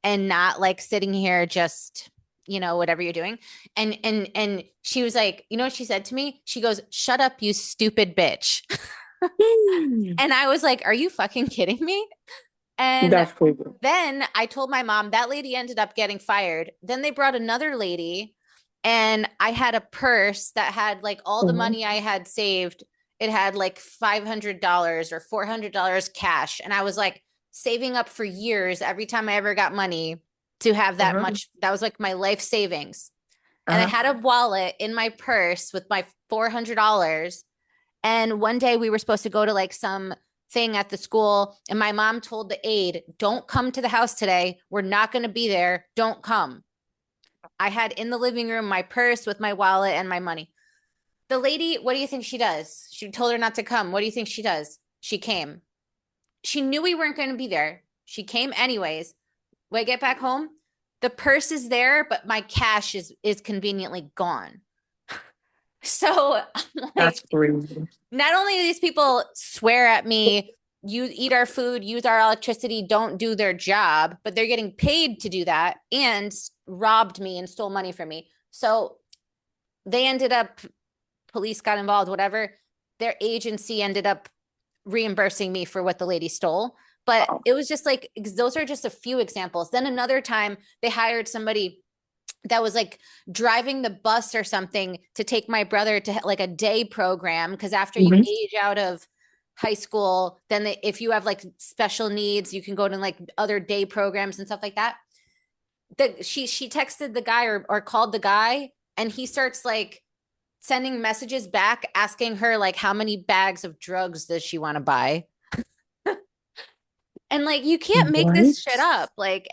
and not like sitting here just, whatever you're doing? And she was like, you know what she said to me? She goes, "Shut up, you stupid bitch." And I was like, are you fucking kidding me? And
That's crazy.
then I told my mom that lady ended up getting fired. Then they brought another lady, and I had a purse that had like all the
Uh-huh.
money I had saved. It had like $500 or $400 cash. And I was like saving up for years every time I ever got money to have that
Uh-huh.
much. That was like my life savings. And I
Uh-huh.
had a wallet in my purse with my $400. And one day we were supposed to go to like some thing at the school. And my mom told the aide, don't come to the house today. We're not going to be there. Don't come. I had in the living room my purse with my wallet and my money. The lady, what do you think she does? She told her not to come. What do you think she does? She came. She knew we weren't going to be there. She came anyways. When I get back home, the purse is there, but my cash is conveniently gone. So I'm like,
That's crazy.
not only do these people swear at me, you eat our food, use our electricity, don't do their job, but they're getting paid to do that and robbed me and stole money from me. So they ended up, police got involved, whatever. Their agency ended up reimbursing me for what the lady stole. But
Wow.
it was just like, those are just a few examples. Then another time they hired somebody that was like driving the bus or something to take my brother to like a day program because after you
Hmm.
age out of high school, then if you have like special needs, you can go to like other day programs and stuff like that. She texted the guy or called the guy, and he starts like sending messages back asking her like how many bags of drugs does she want to buy. And like you can't make this shit
What?
up. Like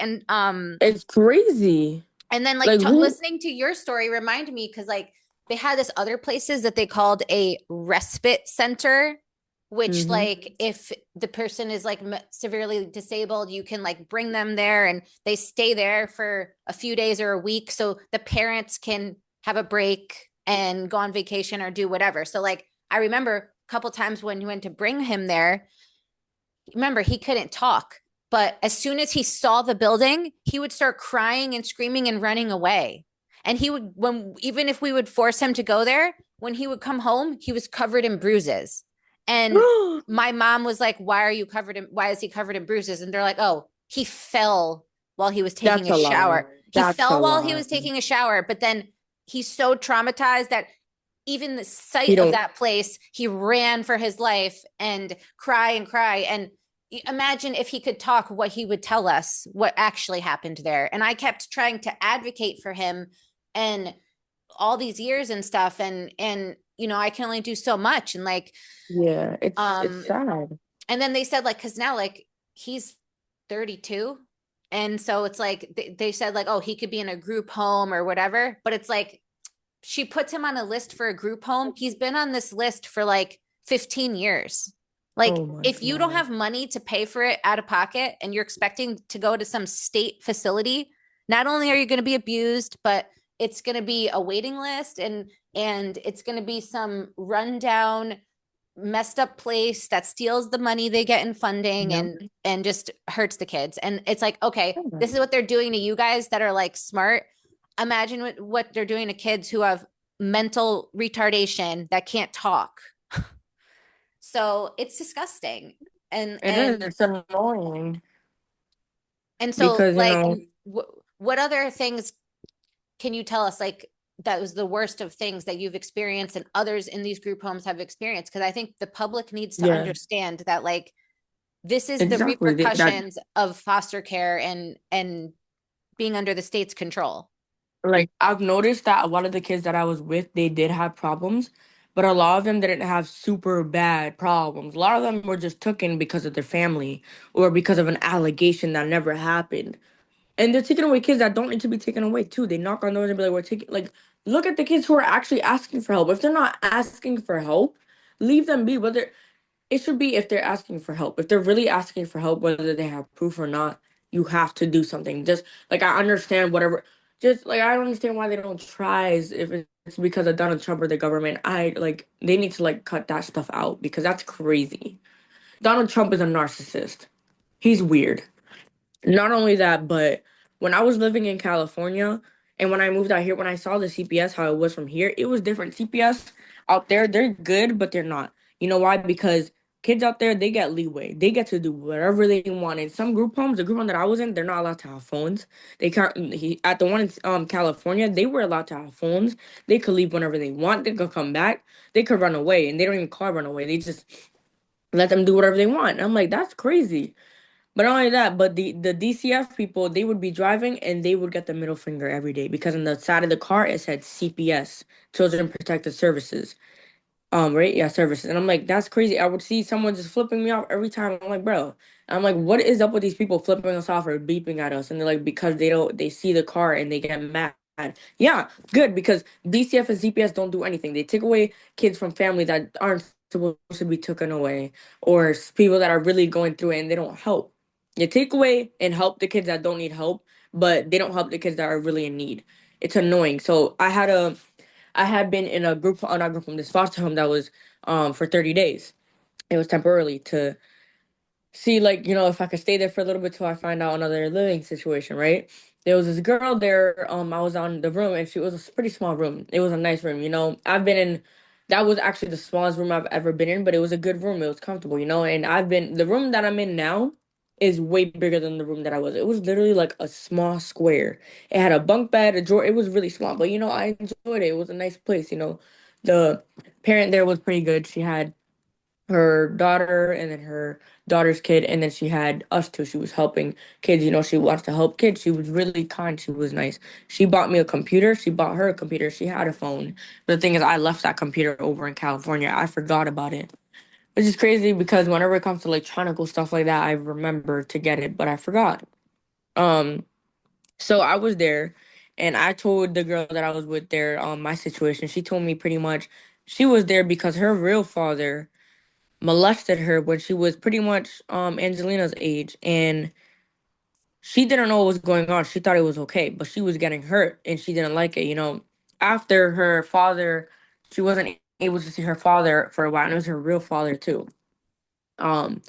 It's crazy.
and then like
Like who?
listening to your story reminded me because like they had this other places that they called a respite center which
Mm-hmm.
like if the person is like severely disabled, you can like bring them there and they stay there for a few days or a week so the parents can have a break and go on vacation or do whatever. So like I remember a couple times when you went to bring him there, remember he couldn't talk, but as soon as he saw the building he would start crying and screaming and running away. And he would, when even if we would force him to go there, when he would come home he was covered in bruises. And my mom was like, why is he covered in bruises? And they're like, oh, he fell while he was taking
That's
a
a lie.
shower. He
That's a
fell while he
lie.
was taking a shower, but then he's so traumatized that even the
He
sight of
don't.
that place, he ran for his life and cry and cry. And imagine if he could talk, what he would tell us, what actually happened there. And I kept trying to advocate for him and all these years and stuff. And, I can only do so much. And like,
Yeah, it's
um,
sad.
and then they said like, cause now like he's 32. And so it's like, they said like, oh, he could be in a group home or whatever. But it's like, she puts him on a list for a group home. He's been on this list for like 15 years. Like,
Oh my
if you don't
God.
have money to pay for it out of pocket and you're expecting to go to some state facility, not only are you going to be abused, but it's going to be a waiting list and it's going to be some rundown messed up place that steals the money they get in funding
Yep.
and just hurts the kids. And it's like, okay,
Yeah.
this is what they're doing to you guys that are like smart. Imagine what they're doing to kids who have mental retardation that can't talk. So it's disgusting. And
It is.
and
It's annoying
and so
because,
like what other things can you tell us like that was the worst of things that you've experienced and others in these group homes have experienced? Because I think the public needs to
yeah,
understand that like this is the
exactly. That
repercussions of foster care and being under the state's control.
like I've noticed that a lot of the kids that I was with, they did have problems, but a lot of them didn't have super bad problems. A lot of them were just taken because of their family or because of an allegation that never happened. And they're taking away kids that don't need to be taken away too. They knock on doors and be like, "We're taking like, look at the kids who are actually asking for help. If they're not asking for help, leave them be. Whether it should be if they're asking for help. If they're really asking for help, whether they have proof or not, you have to do something. Just like I understand whatever. Just like I don't understand why they don't try. If it's because of Donald Trump or the government, I like they need to like cut that stuff out because that's crazy. Donald Trump is a narcissist. He's weird. Not only that, but when I was living in California and when I moved out here, when I saw the CPS, how it was from here, it was different. CPS out there, they're good, but they're not. You know why? Because kids out there, they get leeway. They get to do whatever they want. In some group homes, the group home that I was in, they're not allowed to have phones. They can't. At the one in California, they were allowed to have phones. They could leave whenever they want. They could come back. They could run away, and they don't even call run away. They just let them do whatever they want. And I'm like, that's crazy. But not only that, but the DCF people, they would be driving and they would get the middle finger every day because on the side of the car it said CPS, Children Protective Services. Right? Yeah, services. And I'm like, that's crazy. I would see someone just flipping me off every time. I'm like, bro. I'm like, what is up with these people flipping us off or beeping at us? And they're like, because they see the car and they get mad. Yeah, good, because DCF and CPS don't do anything. They take away kids from family that aren't supposed to be taken away, or people that are really going through it and they don't help. You take away and help the kids that don't need help, but they don't help the kids that are really in need. It's annoying. So I had been in a group on a group from this foster home that was for 30 days. It was temporarily to see like, if I could stay there for a little bit till I find out another living situation, right? There was this girl there, I was on the room and she was a pretty small room. It was a nice room. I've been in that was actually the smallest room I've ever been in, but it was a good room. It was comfortable. And I've been the room that I'm in now is way bigger than the room that I was. It was literally like a small square. It had a bunk bed, a drawer. It was really small, but I enjoyed it. It was a nice place. The parent there was pretty good. She had her daughter and then her daughter's kid, and then she had us too. She was helping kids. She wants to help kids. She was really kind. She was nice. She bought me a computer. She bought her a computer. She had a phone. But the thing is, I left that computer over in California. I forgot about it. Which is crazy because whenever it comes to electronic stuff like that, I remember to get it, but I forgot. Um, so I was there and I told the girl that I was with there my situation. She told me pretty much she was there because her real father molested her when she was pretty much Angelina's age, and she didn't know what was going on. She thought it was okay, but she was getting hurt and she didn't like it. After her father, she wasn't able to see her father for a while, and it was her real father too. Um,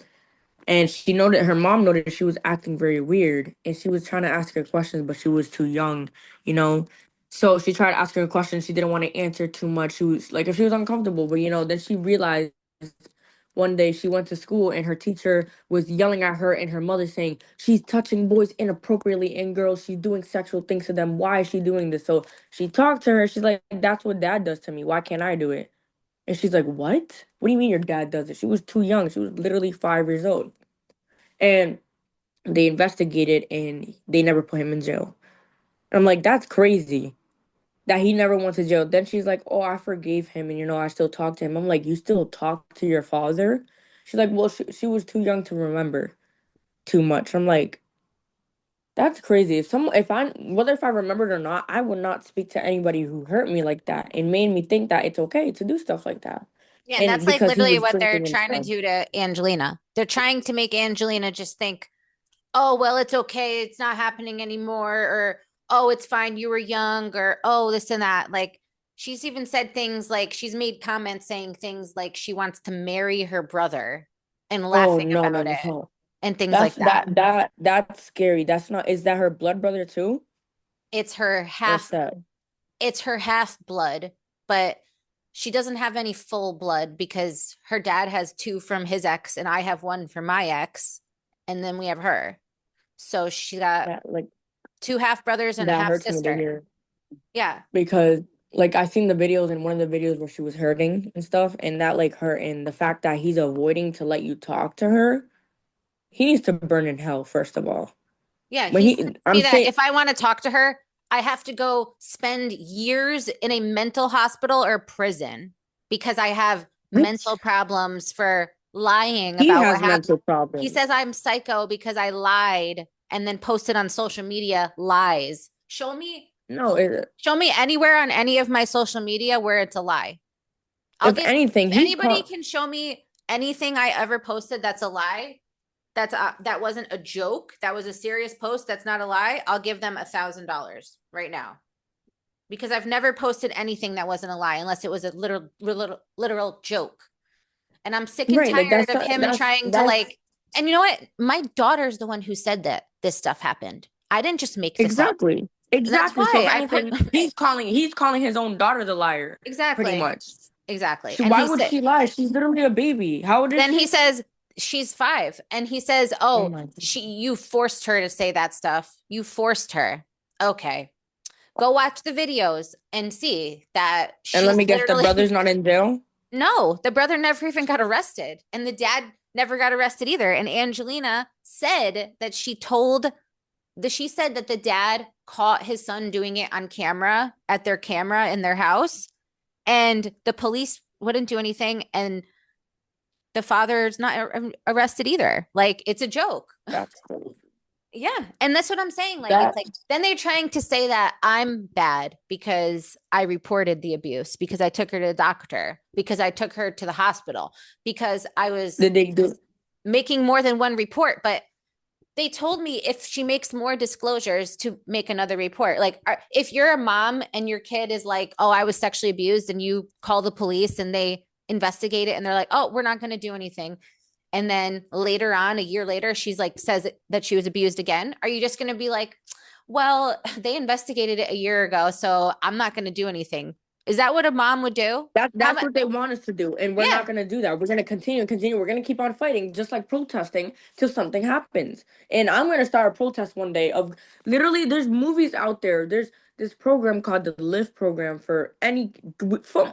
and she noted her mom noticed she was acting very weird, and she was trying to ask her questions, but she was too young, you know. So she tried asking her questions. She didn't want to answer too much. She was like, if she was uncomfortable, but then she realized one day she went to school and her teacher was yelling at her and her mother saying she's touching boys inappropriately and girls. She's doing sexual things to them. Why is she doing this? So she talked to her. She's like, that's what dad does to me. Why can't I do it? And she's like, what? What do you mean your dad does it? She was too young. She was literally 5 years old. And they investigated and they never put him in jail. And I'm like, that's crazy that he never went to jail. Then she's like, oh, I forgave him and I still talk to him. I'm like, you still talk to your father? She's like, well, she was too young to remember too much. I'm like, that's crazy. Whether if I remembered or not, I would not speak to anybody who hurt me like that and made me think that it's okay to do stuff like that.
Yeah, and
And
that's like
because he
literally
was
what they're
drinking and
trying to
stuff.
do to Angelina. They're trying to make Angelina just think, oh, well, it's okay. It's not happening anymore. Or, oh, it's fine. You were young. Or, oh, this and that. Like, she's even said things like she's made comments saying things like she wants to marry her brother and
Oh
laughing
no, no,
about it
no.
and things
That's
like that.
that's scary. That's not Is that her blood brother too?
It's her
Or
half,
sad?
it's her half blood, but she doesn't have any full blood because her dad has two from his ex and I have one from my ex. And then we have her. So she got
That like
two half brothers and a
that
half
hurts me to
sister.
hear
Yeah.
because like I seen the videos and one of the videos where she was hurting and stuff and that like hurt and the fact that he's avoiding to let you talk to her, he needs to burn in hell first of all.
Yeah.
When
He said
he
to me
I'm
that
saying
if I want to talk to her, I have to go spend years in a mental hospital or prison because I have
what?
mental problems for lying
He
about what
has
happened.
mental
He
problems.
says I'm psycho because I lied and then posted on social media lies.
No,
Show me anywhere on any of my social media where it's a lie.
if anything,
If
he's
anybody
caught.
can show me anything I ever posted that's a lie, that wasn't a joke, that was a serious post, that's not a lie, I'll give them $1,000 right now because I've never posted anything that wasn't a lie unless it was a literal joke. And I'm sick and
Right, like
tired
that's
of
not,
him trying to
that's
like, and you know what? My daughter's the one who said that this stuff happened. I didn't just make this up.
exactly.
And that's
Exactly. So
why
if
I put
anything, he's calling his own daughter the liar, pretty
exactly,
much.
exactly.
She
And
Why
he
would
said,
she lie? She's literally a baby. How old is
then he
she?
says, she's 5. And he says,
Oh
oh,
my God.
you forced her to say that stuff. You forced her. Okay. Go watch the videos and see that
And let
she's
me guess, the
literally
brother's not in jail?
no, the brother never even got arrested. And the dad never got arrested either. And Angelina said that she said that the dad caught his son doing it on camera at their camera in their house. And the police wouldn't do anything. And the father's not arrested either. Like it's a joke.
That's crazy.
Yeah. And that's what I'm saying. Like, it's
That
like, then they're trying to say that I'm bad because I reported the abuse, because I took her to the doctor, because I took her to the hospital, because I was
did they do
making more than one report. But they told me if she makes more disclosures to make another report. Like, if you're a mom and your kid is like, oh, I was sexually abused, and you call the police and they investigate it and they're like, oh, we're not going to do anything. And then later on, a year later, she's like, says that she was abused again. Are you just going to be like, well, they investigated it a year ago, so I'm not going to do anything? Is that what a mom would do? How
that's
much?
what they want us to do, and we're not
Yeah.
gonna do that. We're gonna continue. We're gonna keep on fighting, just like protesting till something happens. And I'm gonna start a protest one day of literally. There's movies out there. There's this program called the Lift program for any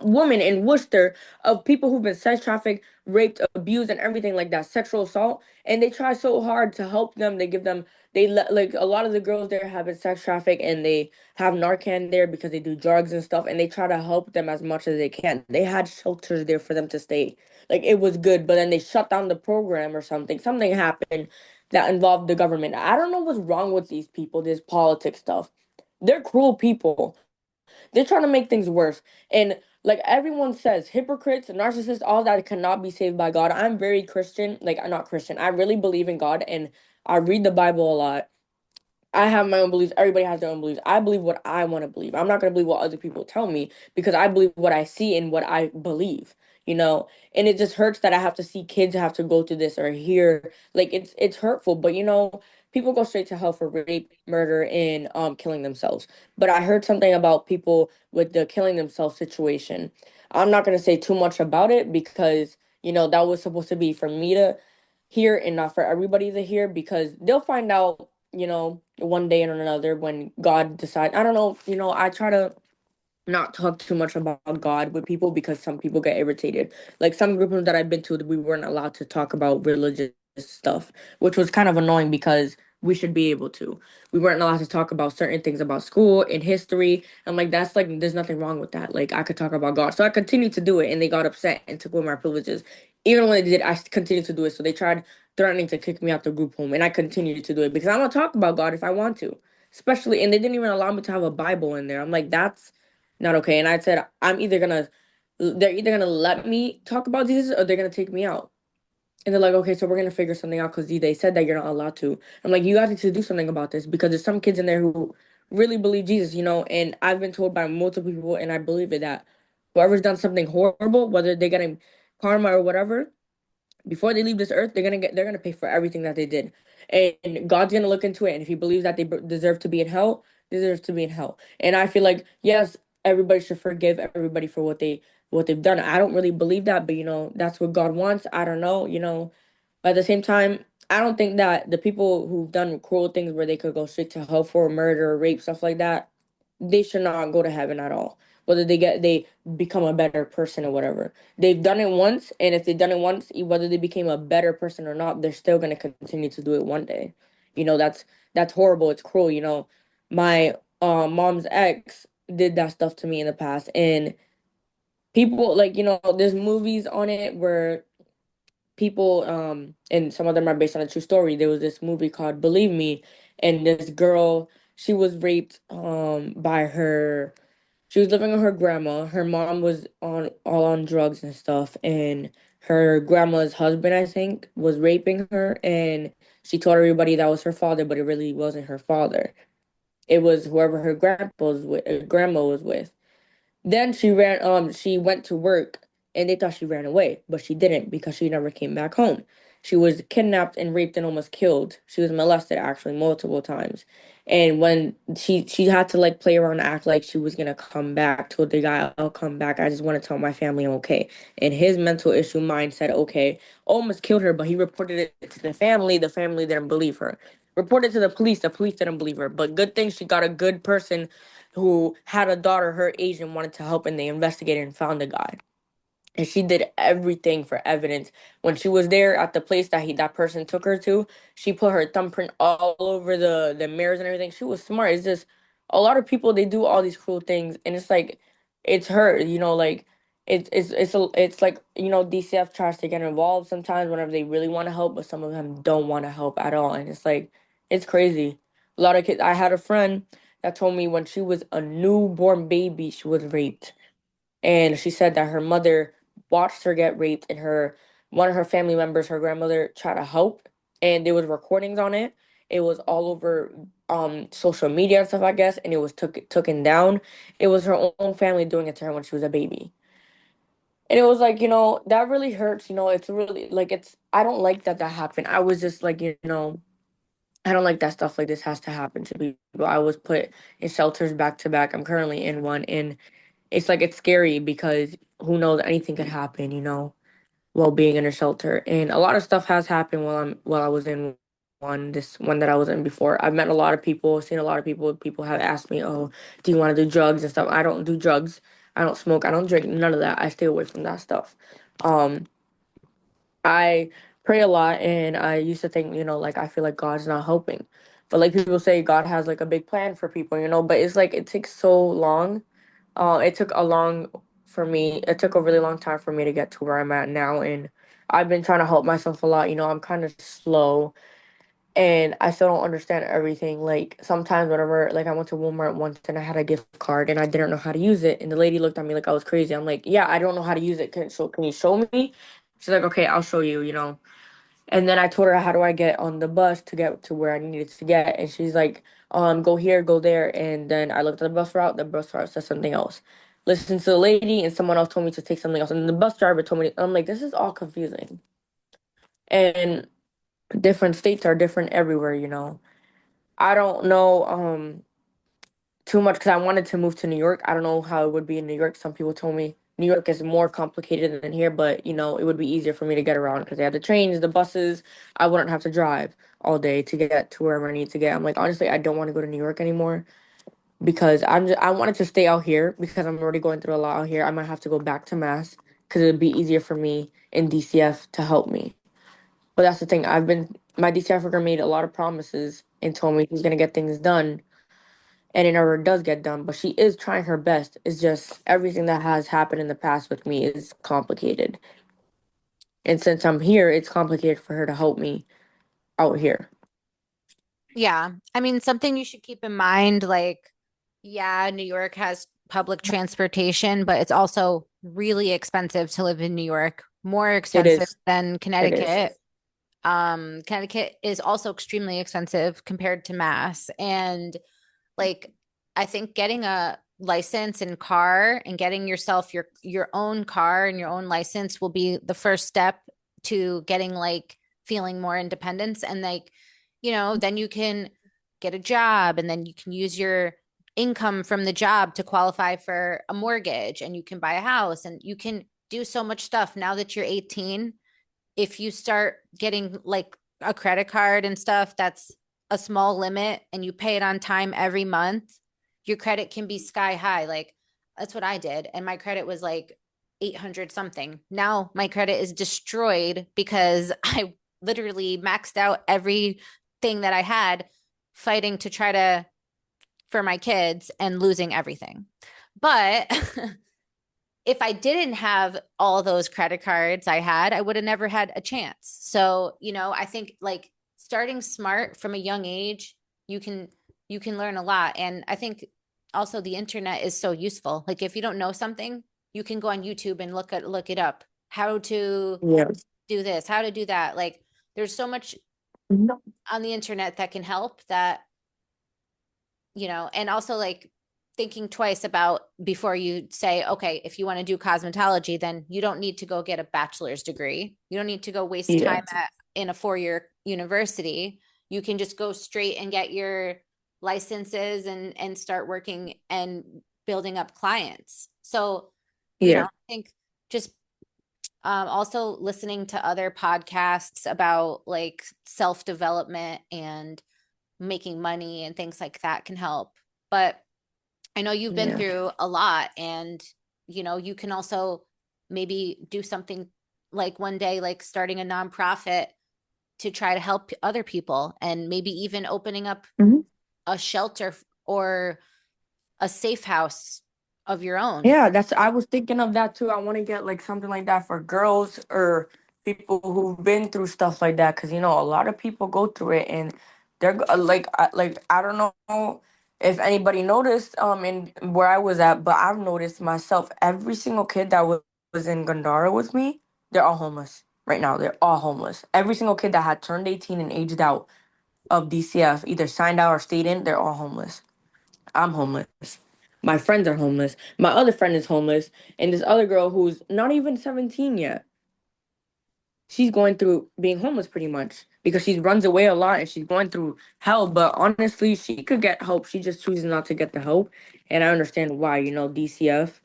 woman in Worcester of people who've been sex trafficked, raped, abused, and everything like that, sexual assault. And they try so hard to help them. They give them like a lot of the girls there have been sex trafficked, and they have Narcan there because they do drugs and stuff, and they try to help them as much as they can. They had shelters there for them to stay. Like it was good, but then they shut down the program or something. Something happened that involved the government. I don't know what's wrong with these people, this politics stuff. They're cruel people. They're trying to make things worse. And like everyone says, hypocrites, narcissists, all that cannot be saved by God. I'm very Christian. Like, I'm not Christian. I really believe in God and I read the Bible a lot. I have my own beliefs. Everybody has their own beliefs. I believe what I want to believe. I'm not going to believe what other people tell me because I believe what I see and what I believe, you know? And it just hurts that I have to see kids have to go through this or hear like it's hurtful, but people go straight to hell for rape, murder and killing themselves. But I heard something about people with the killing themselves situation. I'm not going to say too much about it because, that was supposed to be for me to hear and not for everybody to hear because they'll find out one day or another when God decides. I don't know, I try to not talk too much about God with people because some people get irritated. Like some groups that I've been to, we weren't allowed to talk about religious stuff, which was kind of annoying because we should be able to. We weren't allowed to talk about certain things about school and history. I'm like, that's like, there's nothing wrong with that. Like, I could talk about God. So I continued to do it, and they got upset and took away my privileges. Even when they did, I continued to do it. So they tried threatening to kick me out the group home, and I continued to do it because I'm gonna talk about God if I want to. Especially, and they didn't even allow me to have a Bible in there. I'm like, that's not okay. And I said, they're either gonna let me talk about Jesus or they're gonna take me out. And they're like, okay, so we're gonna figure something out because they said that you're not allowed to. I'm like, you guys need to do something about this because there's some kids in there who really believe Jesus, and I've been told by multiple people, and I believe it, that whoever's done something horrible, whether they're getting karma or whatever, before they leave this earth, they're gonna pay for everything that they did, and God's gonna look into it. And if He believes that they deserve to be in hell, they deserve to be in hell. And I feel like yes, everybody should forgive everybody for what they've done. I don't really believe that, but that's what God wants. I don't know, but at the same time, I don't think that the people who've done cruel things where they could go straight to hell for murder, rape, stuff like that, they should not go to heaven at all. Whether they become a better person or whatever. They've done it once, and if they've done it once, whether they became a better person or not, they're still gonna continue to do it one day. That's horrible. It's cruel. My mom's ex did that stuff to me in the past, and people like there's movies on it where people and some of them are based on a true story. There was this movie called Believe Me, and this girl, she was raped by her she was living with her grandma. Her mom was on drugs and stuff, and her grandma's husband, I think, was raping her, and she told everybody that was her father, but it really wasn't her father. It was whoever her grandma was with. Then she went to work and they thought she ran away, but she didn't because she never came back home. She was kidnapped and raped and almost killed. She was molested actually multiple times. And when she had to like play around and act like she was gonna come back, told the guy, I'll come back. I just want to tell my family I'm okay. And his mental issue mind said, okay, almost killed her, but he reported it to the family. The family didn't believe her. Reported to the police didn't believe her. But good thing she got a good person who had a daughter her age and wanted to help, and they investigated and found the guy. And she did everything for evidence. When she was there at the place that person took her to, she put her thumbprint all over the mirrors and everything. She was smart. It's just a lot of people, they do all these cruel things, and it's like it's her, like it's like DCF tries to get involved sometimes whenever they really want to help, but some of them don't want to help at all, and it's like it's crazy. A lot of kids. I had a friend that told me when she was a newborn baby, she was raped, and she said that her mother watched her get raped, and her one of her family members, her grandmother, tried to help, and there was recordings on it. It was all over social media and stuff, I guess, and it was taken down. It was her own family doing it to her when she was a baby. And it was like, that really hurts, it's really like I don't like that happened. I was just like, I don't like that stuff like this has to happen to people. I was put in shelters back to back. I'm currently in one, and it's like it's scary because who knows, anything could happen, while being in a shelter. And a lot of stuff has happened while I was in this one that I was in before. I've met a lot of people, seen a lot of people. People have asked me, "Oh, do you want to do drugs and stuff?" I don't do drugs. I don't smoke. I don't drink. None of that. I stay away from that stuff. Um, I pray a lot, and I used to think, like I feel like God's not helping. But like people say, God has like a big plan for people, but it's like it takes so long. It took a long for me. It took a really long time for me to get to where I'm at now, and I've been trying to help myself a lot. I'm kind of slow, and I still don't understand everything. Like sometimes whenever like I went to Walmart once and I had a gift card and I didn't know how to use it, and the lady looked at me like I was crazy. I'm like, yeah, I don't know how to use it. Can you show me? She's like, okay, I'll show you, you know. And then I told her how do I get on the bus to get to where I needed to get, and she's like, go here, go there, and then I looked at the bus route. The bus route said something else. Listened to the lady, and someone else told me to take something else, and the bus driver told me. I'm like, this is all confusing, and different states are different everywhere, you know. I don't know too much because I wanted to move to New York. I don't know how it would be in New York. Some people told me New York is more complicated than here, but you know, it would be easier for me to get around because they have the trains, the buses. I wouldn't have to drive all day to get to wherever I need to get. I'm like, honestly, I don't want to go to New York anymore because I wanted to stay out here because I'm already going through a lot out here. I might have to go back to Mass because it'd be easier for me in DCF to help me. But that's the thing. My DCF worker made a lot of promises and told me he's gonna get things done, and it never does get done. But she is trying her best. It's just everything that has happened in the past with me is complicated. And since I'm here, it's complicated for her to help me out here.
Yeah. I mean, something you should keep in mind, like, yeah, New York has public transportation, but it's also really expensive to live in New York, more
It
expensive
is.
than
It is.
Connecticut. Connecticut is also extremely expensive compared to Mass. And like, I think getting a license and car and getting yourself your own car and your own license will be the first step to getting like feeling more independence. And like, then you can get a job and then you can use your income from the job to qualify for a mortgage and you can buy a house and you can do so much stuff now that you're 18. If you start getting like a credit card and stuff, that's a small limit and you pay it on time every month, your credit can be sky high. Like that's what I did. And my credit was like 800 something. Now my credit is destroyed because I literally maxed out everything that I had fighting to try to for my kids and losing everything. But if I didn't have all those credit cards I had, I would have never had a chance. So, I think like starting smart from a young age, you can you can learn a lot. And I think also the internet is so useful. Like if you don't know something, you can go on YouTube and look it up. How to
Yeah.
do this, how to do that. Like there's so much
No.
on the internet that can help that and also like thinking twice about before you say, okay, if you want to do cosmetology, then you don't need to go get a bachelor's degree. You don't need to go waste
Yeah.
time in a 4-year university. You can just go straight and get your licenses and start working and building up clients. So,
Yeah.
I think just also listening to other podcasts about like self development and making money and things like that can help. But I know you've been
Yeah.
through a lot and you can also maybe do something like one day like starting a nonprofit to try to help other people and maybe even opening up
Mhm.
a shelter or a safe house of your own.
Yeah, I was thinking of that too. I want to get like something like that for girls or people who've been through stuff like that because you know a lot of people go through it and like I don't know if anybody noticed in where I was at, but I've noticed myself every single kid that was in Gandara with me, they're all homeless right now. They're all homeless. Every single kid that had turned 18 and aged out of DCF, either signed out or stayed in, they're all homeless. I'm homeless. My friends are homeless. My other friend is homeless. And this other girl who's not even 17 yet, she's going through being homeless pretty much because she runs away a lot and she's going through hell. But honestly, she could get help. She just chooses not to get the help. And I understand why, you know, DCF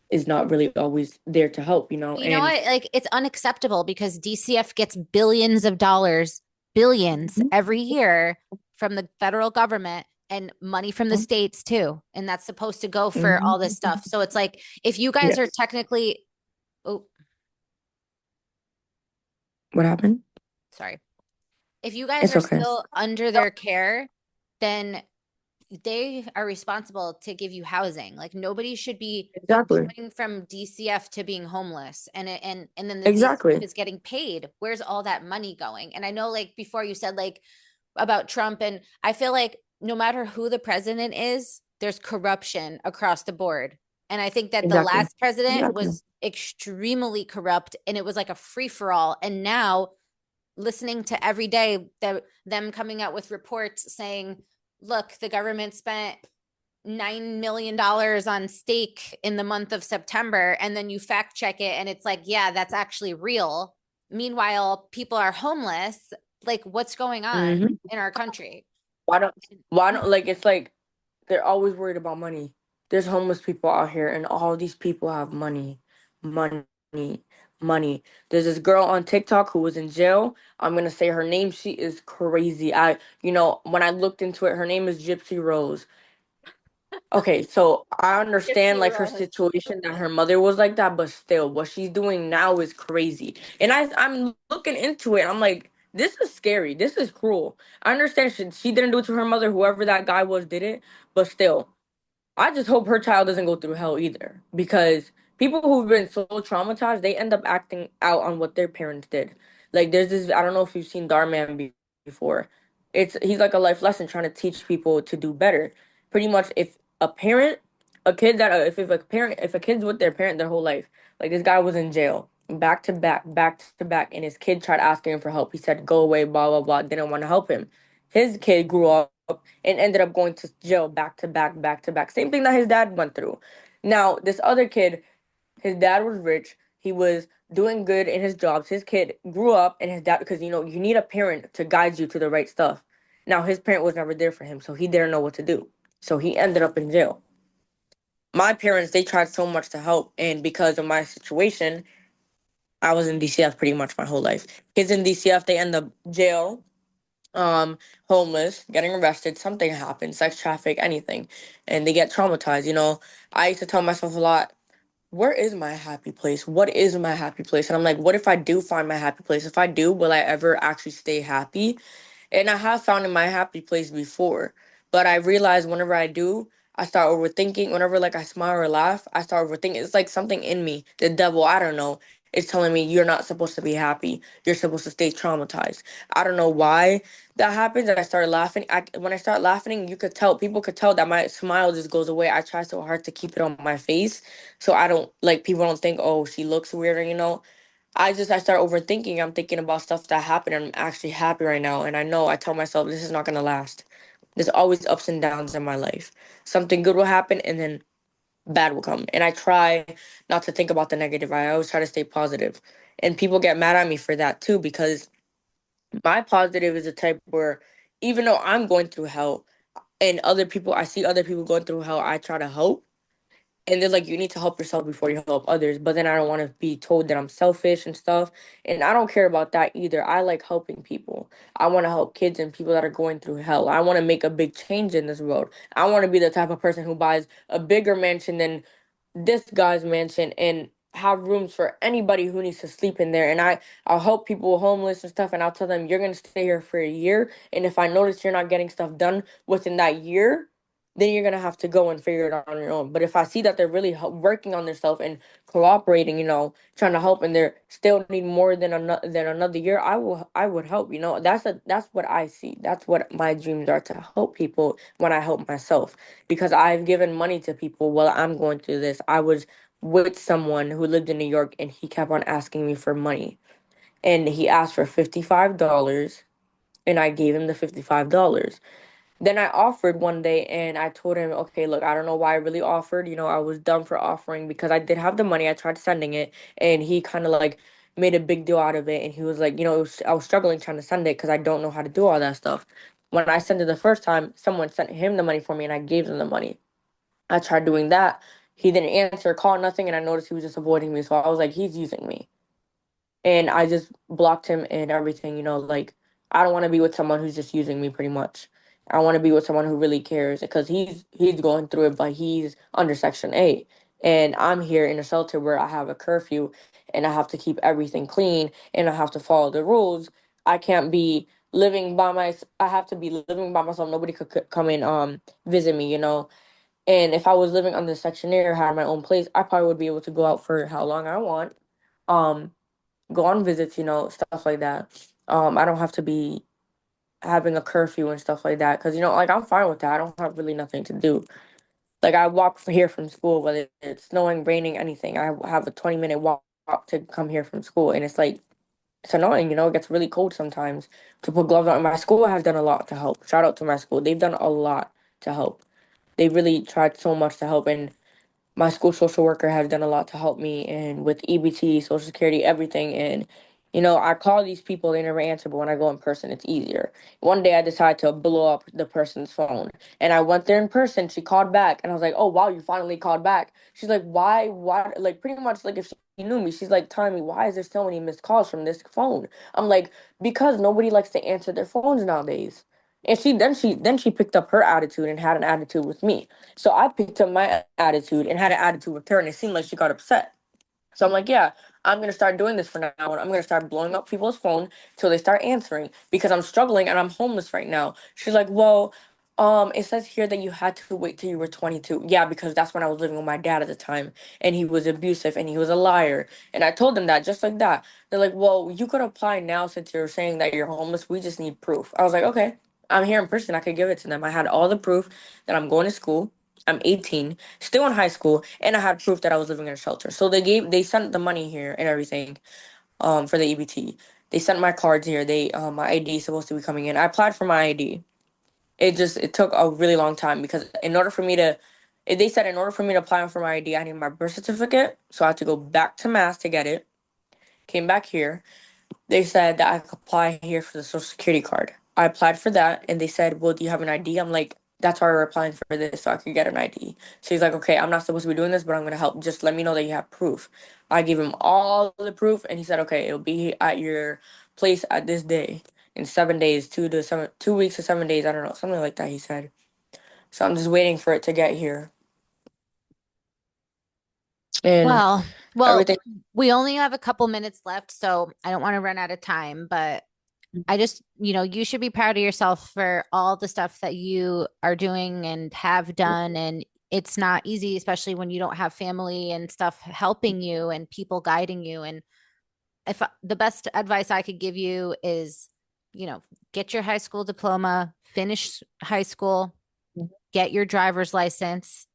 is not really always there to help, you know.
You know
And
what? Like it's unacceptable because DCF gets billions of dollars, billions every year from the federal government and money from the states too. And that's supposed to go for all this
Mhm.
stuff. So it's like if you guys are
Yes.
technically, oh,
What happened?
sorry. If you guys
It's
are
okay.
still under their care, then they are responsible to give you housing. Like nobody should be
Exactly.
going from DCF to being homeless and then the DCF
Exactly.
is getting paid. Where's all that money going? And I know like before you said like about Trump, and I feel like no matter who the president is, there's corruption across the board. And I think that the
Exactly.
last president
Exactly.
was extremely corrupt and it was like a free for all. And now listening to every day that them coming out with reports saying, look, the government spent $9 million on steak in the month of September, and then you fact check it and it's like, yeah, that's actually real. Meanwhile, people are homeless. Like, what's going on
Hmm.
in our country?
Why don't like it's like they're always worried about money. There's homeless people out here, and all these people have money, money, money. There's this girl on TikTok who was in jail. I'm gonna say her name. She is crazy. When I looked into it, her name is Gypsy Rose. Okay, so I understand
Gypsy
like her
Rose.
situation that her mother was like that, but still, what she's doing now is crazy. And I'm looking into it. I'm like, this is scary. This is cruel. I understand she didn't do it to her mother. Whoever that guy was did it, but still. I just hope her child doesn't go through hell either, because people who've been so traumatized, they end up acting out on what their parents did. Like there's this, I don't know if you've seen before. He's like a life lesson trying to teach people to do better. Pretty much, if a parent, a kid that if a parent, if a kid's with their parent their whole life, like this guy was in jail back to back, and his kid tried asking him for help. He said, "Go away," blah blah blah. Didn't want to help him. His kid grew up and ended up going to jail back to back. Same thing that his dad went through. Now, this other kid, his dad was rich. He was doing good in his jobs. His kid grew up and his dad, because you need a parent to guide you to the right stuff. Now, his parent was never there for him, so he didn't know what to do. So he ended up in jail. My parents, they tried so much to help, and because of my situation, I was in DCF pretty much my whole life. Kids in DCF, they end up jail, um homeless, getting arrested, something happens, sex traffic, anything, and they get traumatized. I used to tell myself a lot, where is my happy place? What is my happy place? And I'm like, what if I do find my happy place? If I do, will I ever actually stay happy? And I have found in my happy place before, but I realize whenever I do, I start overthinking. Whenever like I smile or laugh, I start overthinking. It's like something in me, the devil, I don't know, is telling me you're not supposed to be happy. You're supposed to stay traumatized. I don't know why that happens. And I started laughing. When I start laughing, you could tell, people could tell that my smile just goes away. I try so hard to keep it on my face, so I don't like people don't think, oh, she looks weird, or I start overthinking. I'm thinking about stuff that happened, and I'm actually happy right now. And I know, I tell myself this is not gonna last. There's always ups and downs in my life. Something good will happen, and then bad will come. And I try not to think about the negative. I always try to stay positive. And people get mad at me for that too, because my positive is a type where even though I'm going through hell, and I see other people going through hell, I try to help. And they're like, you need to help yourself before you help others. But then I don't want to be told that I'm selfish and stuff. And I don't care about that either. I like helping people. I want to help kids and people that are going through hell. I want to make a big change in this world. I want to be the type of person who buys a bigger mansion than this guy's mansion, and have rooms for anybody who needs to sleep in there. And I'll help people homeless and stuff, and I'll tell them, you're gonna stay here for a year. And if I notice you're not getting stuff done within that year, then you're gonna have to go and figure it out on your own. But if I see that they're really working on themselves and cooperating, trying to help, and they're still need more than another year, I would help. That's what I see. That's what my dreams are, to help people when I help myself, because I've given money to people while I'm going through this. I was with someone who lived in New York, and he kept on asking me for money, and he asked for $55, and I gave him the $55. Then I offered one day, and I told him, okay, look, I don't know why I really offered. I was dumb for offering, because I did have the money. I tried sending it, and he kind of like made a big deal out of it. And he was like, I was struggling trying to send it because I don't know how to do all that stuff. When I sent it the first time, someone sent him the money for me, and I gave them the money. I tried doing that. He didn't answer, call, nothing, and I noticed he was just avoiding me. So I was like, he's using me, and I just blocked him and everything. Like, I don't want to be with someone who's just using me, pretty much. I want to be with someone who really cares, because he's going through it, but he's under Section 8, and I'm here in a shelter where I have a curfew, and I have to keep everything clean, and I have to follow the rules. I can't be living by my. I have to be living by myself. Nobody could come and visit me. And if I was living under Section 8 or had my own place, I probably would be able to go out for how long I want. Um, Go on visits, stuff like that. I don't have to be having a curfew and stuff like that. Because, like, I'm fine with that. I don't have really nothing to do. Like, I walk from here from school, whether it's snowing, raining, anything. I have a 20-minute walk to come here from school. And it's like, it's annoying, it gets really cold sometimes to put gloves on. My school has done a lot to help. Shout out to my school. They've done a lot to help. They really tried so much to help. And my school social worker has done a lot to help me and with EBT, Social Security, everything. And I call these people, they never answer, but when I go in person, it's easier. One day I decided to blow up the person's phone, and I went there in person. She called back, and I was like, "Oh wow, you finally called back." She's like, "Why?" Like pretty much like if she knew me, she's like telling me, "Why is there so many missed calls from this phone?" I'm like, "Because nobody likes to answer their phones nowadays." And she picked up her attitude and had an attitude with me. So I picked up my attitude and had an attitude with her, and it seemed like she got upset. So I'm like, yeah, I'm gonna start doing this from now on. I'm gonna start blowing up people's phone till they start answering because I'm struggling and I'm homeless right now. She's like, well, it says here that you had to wait till you were 22. Yeah, because that's when I was living with my dad at the time, and he was abusive and he was a liar. And I told them that just like that. They're like, well, you could apply now since you're saying that you're homeless. We just need proof. I was like, okay, I'm here in person. I could give it to them. I had all the proof that I'm going to school. I'm 18, still in high school, and I had proof that I was living in a shelter. So they sent the money here and everything, for the EBT. They sent my cards here. My ID is supposed to be coming in. I applied for my ID. It took a really long time because they said in order for me to apply for my ID, I need my birth certificate. So I had to go back to Mass to get it. Came back here, they said that I could apply here for the Social Security card. I applied for that, and they said, "Well, do you have an ID?" I'm like, "That's why we're applying for this, so I could get an ID." So he's like, "Okay, I'm not supposed to be doing this, but I'm gonna help. Just let me know that you have proof." I gave him all the proof, and he said, "Okay, it'll be at your place at this day in 7 days, 2 weeks to 7 days. I don't know, something like that." He said. So I'm just waiting for it to get here, and
Well, well,
everything.
we only have a couple minutes left, so I don't want to run out of time, but I just, you should be proud of yourself for all the stuff that you are doing and have done. And it's not easy, especially when you don't have family and stuff helping you and people guiding you. And if the best advice I could give you is, you know, get your high school diploma, finish high school, get your driver's license,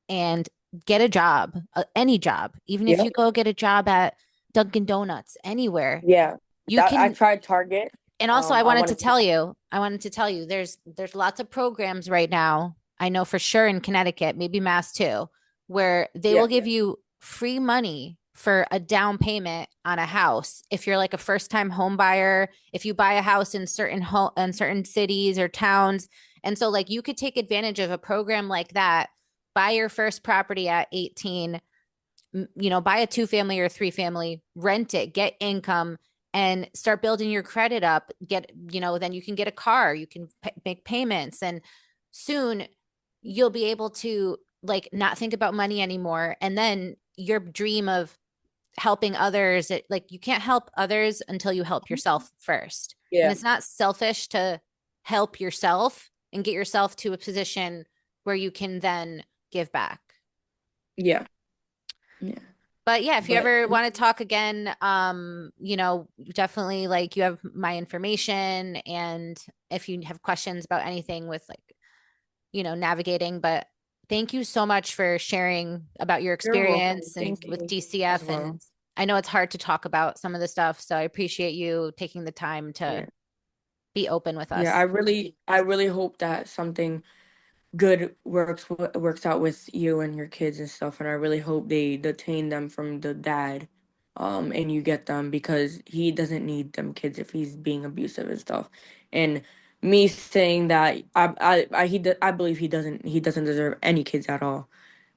and get a job, any job. Even if
Yeah,
you go get a job at Dunkin' Donuts, anywhere,
yeah.
you
That I
can.
tried Target.
And also
I wanted to.
I wanted to tell you there's lots of programs right now. I know for sure in Connecticut, maybe Mass too, where they will
Yeah,
give you free money for a down payment on a house. If you're like a first time home buyer, if you buy a house in certain cities or towns. And so like you could take advantage of a program like that, buy your first property at 18, buy a two family or three family, rent it, get income, and start building your credit up. Then you can get a car, you can make payments, and soon you'll be able to like not think about money anymore. And then your dream of helping others, like you can't help others until you help yourself first. And
yeah,
it's not selfish to help yourself and get yourself to a position where you can then give back.
yeah, yeah.
But yeah, if you
But
ever want to talk again, definitely like you have my information. And if you have questions about anything with like, navigating, but thank you so much for sharing about your
you're welcome.
experience and
Thank
with
you as
DCF. And
well.
I know it's hard to talk about some of the stuff. So I appreciate you taking the time to
Yeah.
be open with
Yeah,
us.
I really hope that something good works out with you and your kids and stuff, and I really hope they detain them from the dad, and you get them because he doesn't need them kids if he's being abusive and stuff. And me saying that I believe he doesn't deserve any kids at all,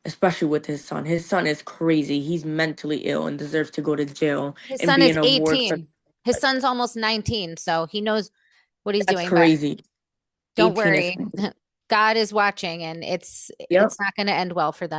especially with his son. His son is crazy. He's mentally ill and deserves to go to jail
His
and
son
be
is
in a ward for.
18. His son's almost 19, so he knows what he's
That's
doing, but
crazy.
don't
18 is
worry.
crazy.
God is watching and it's
Yep.
not going to end well for them.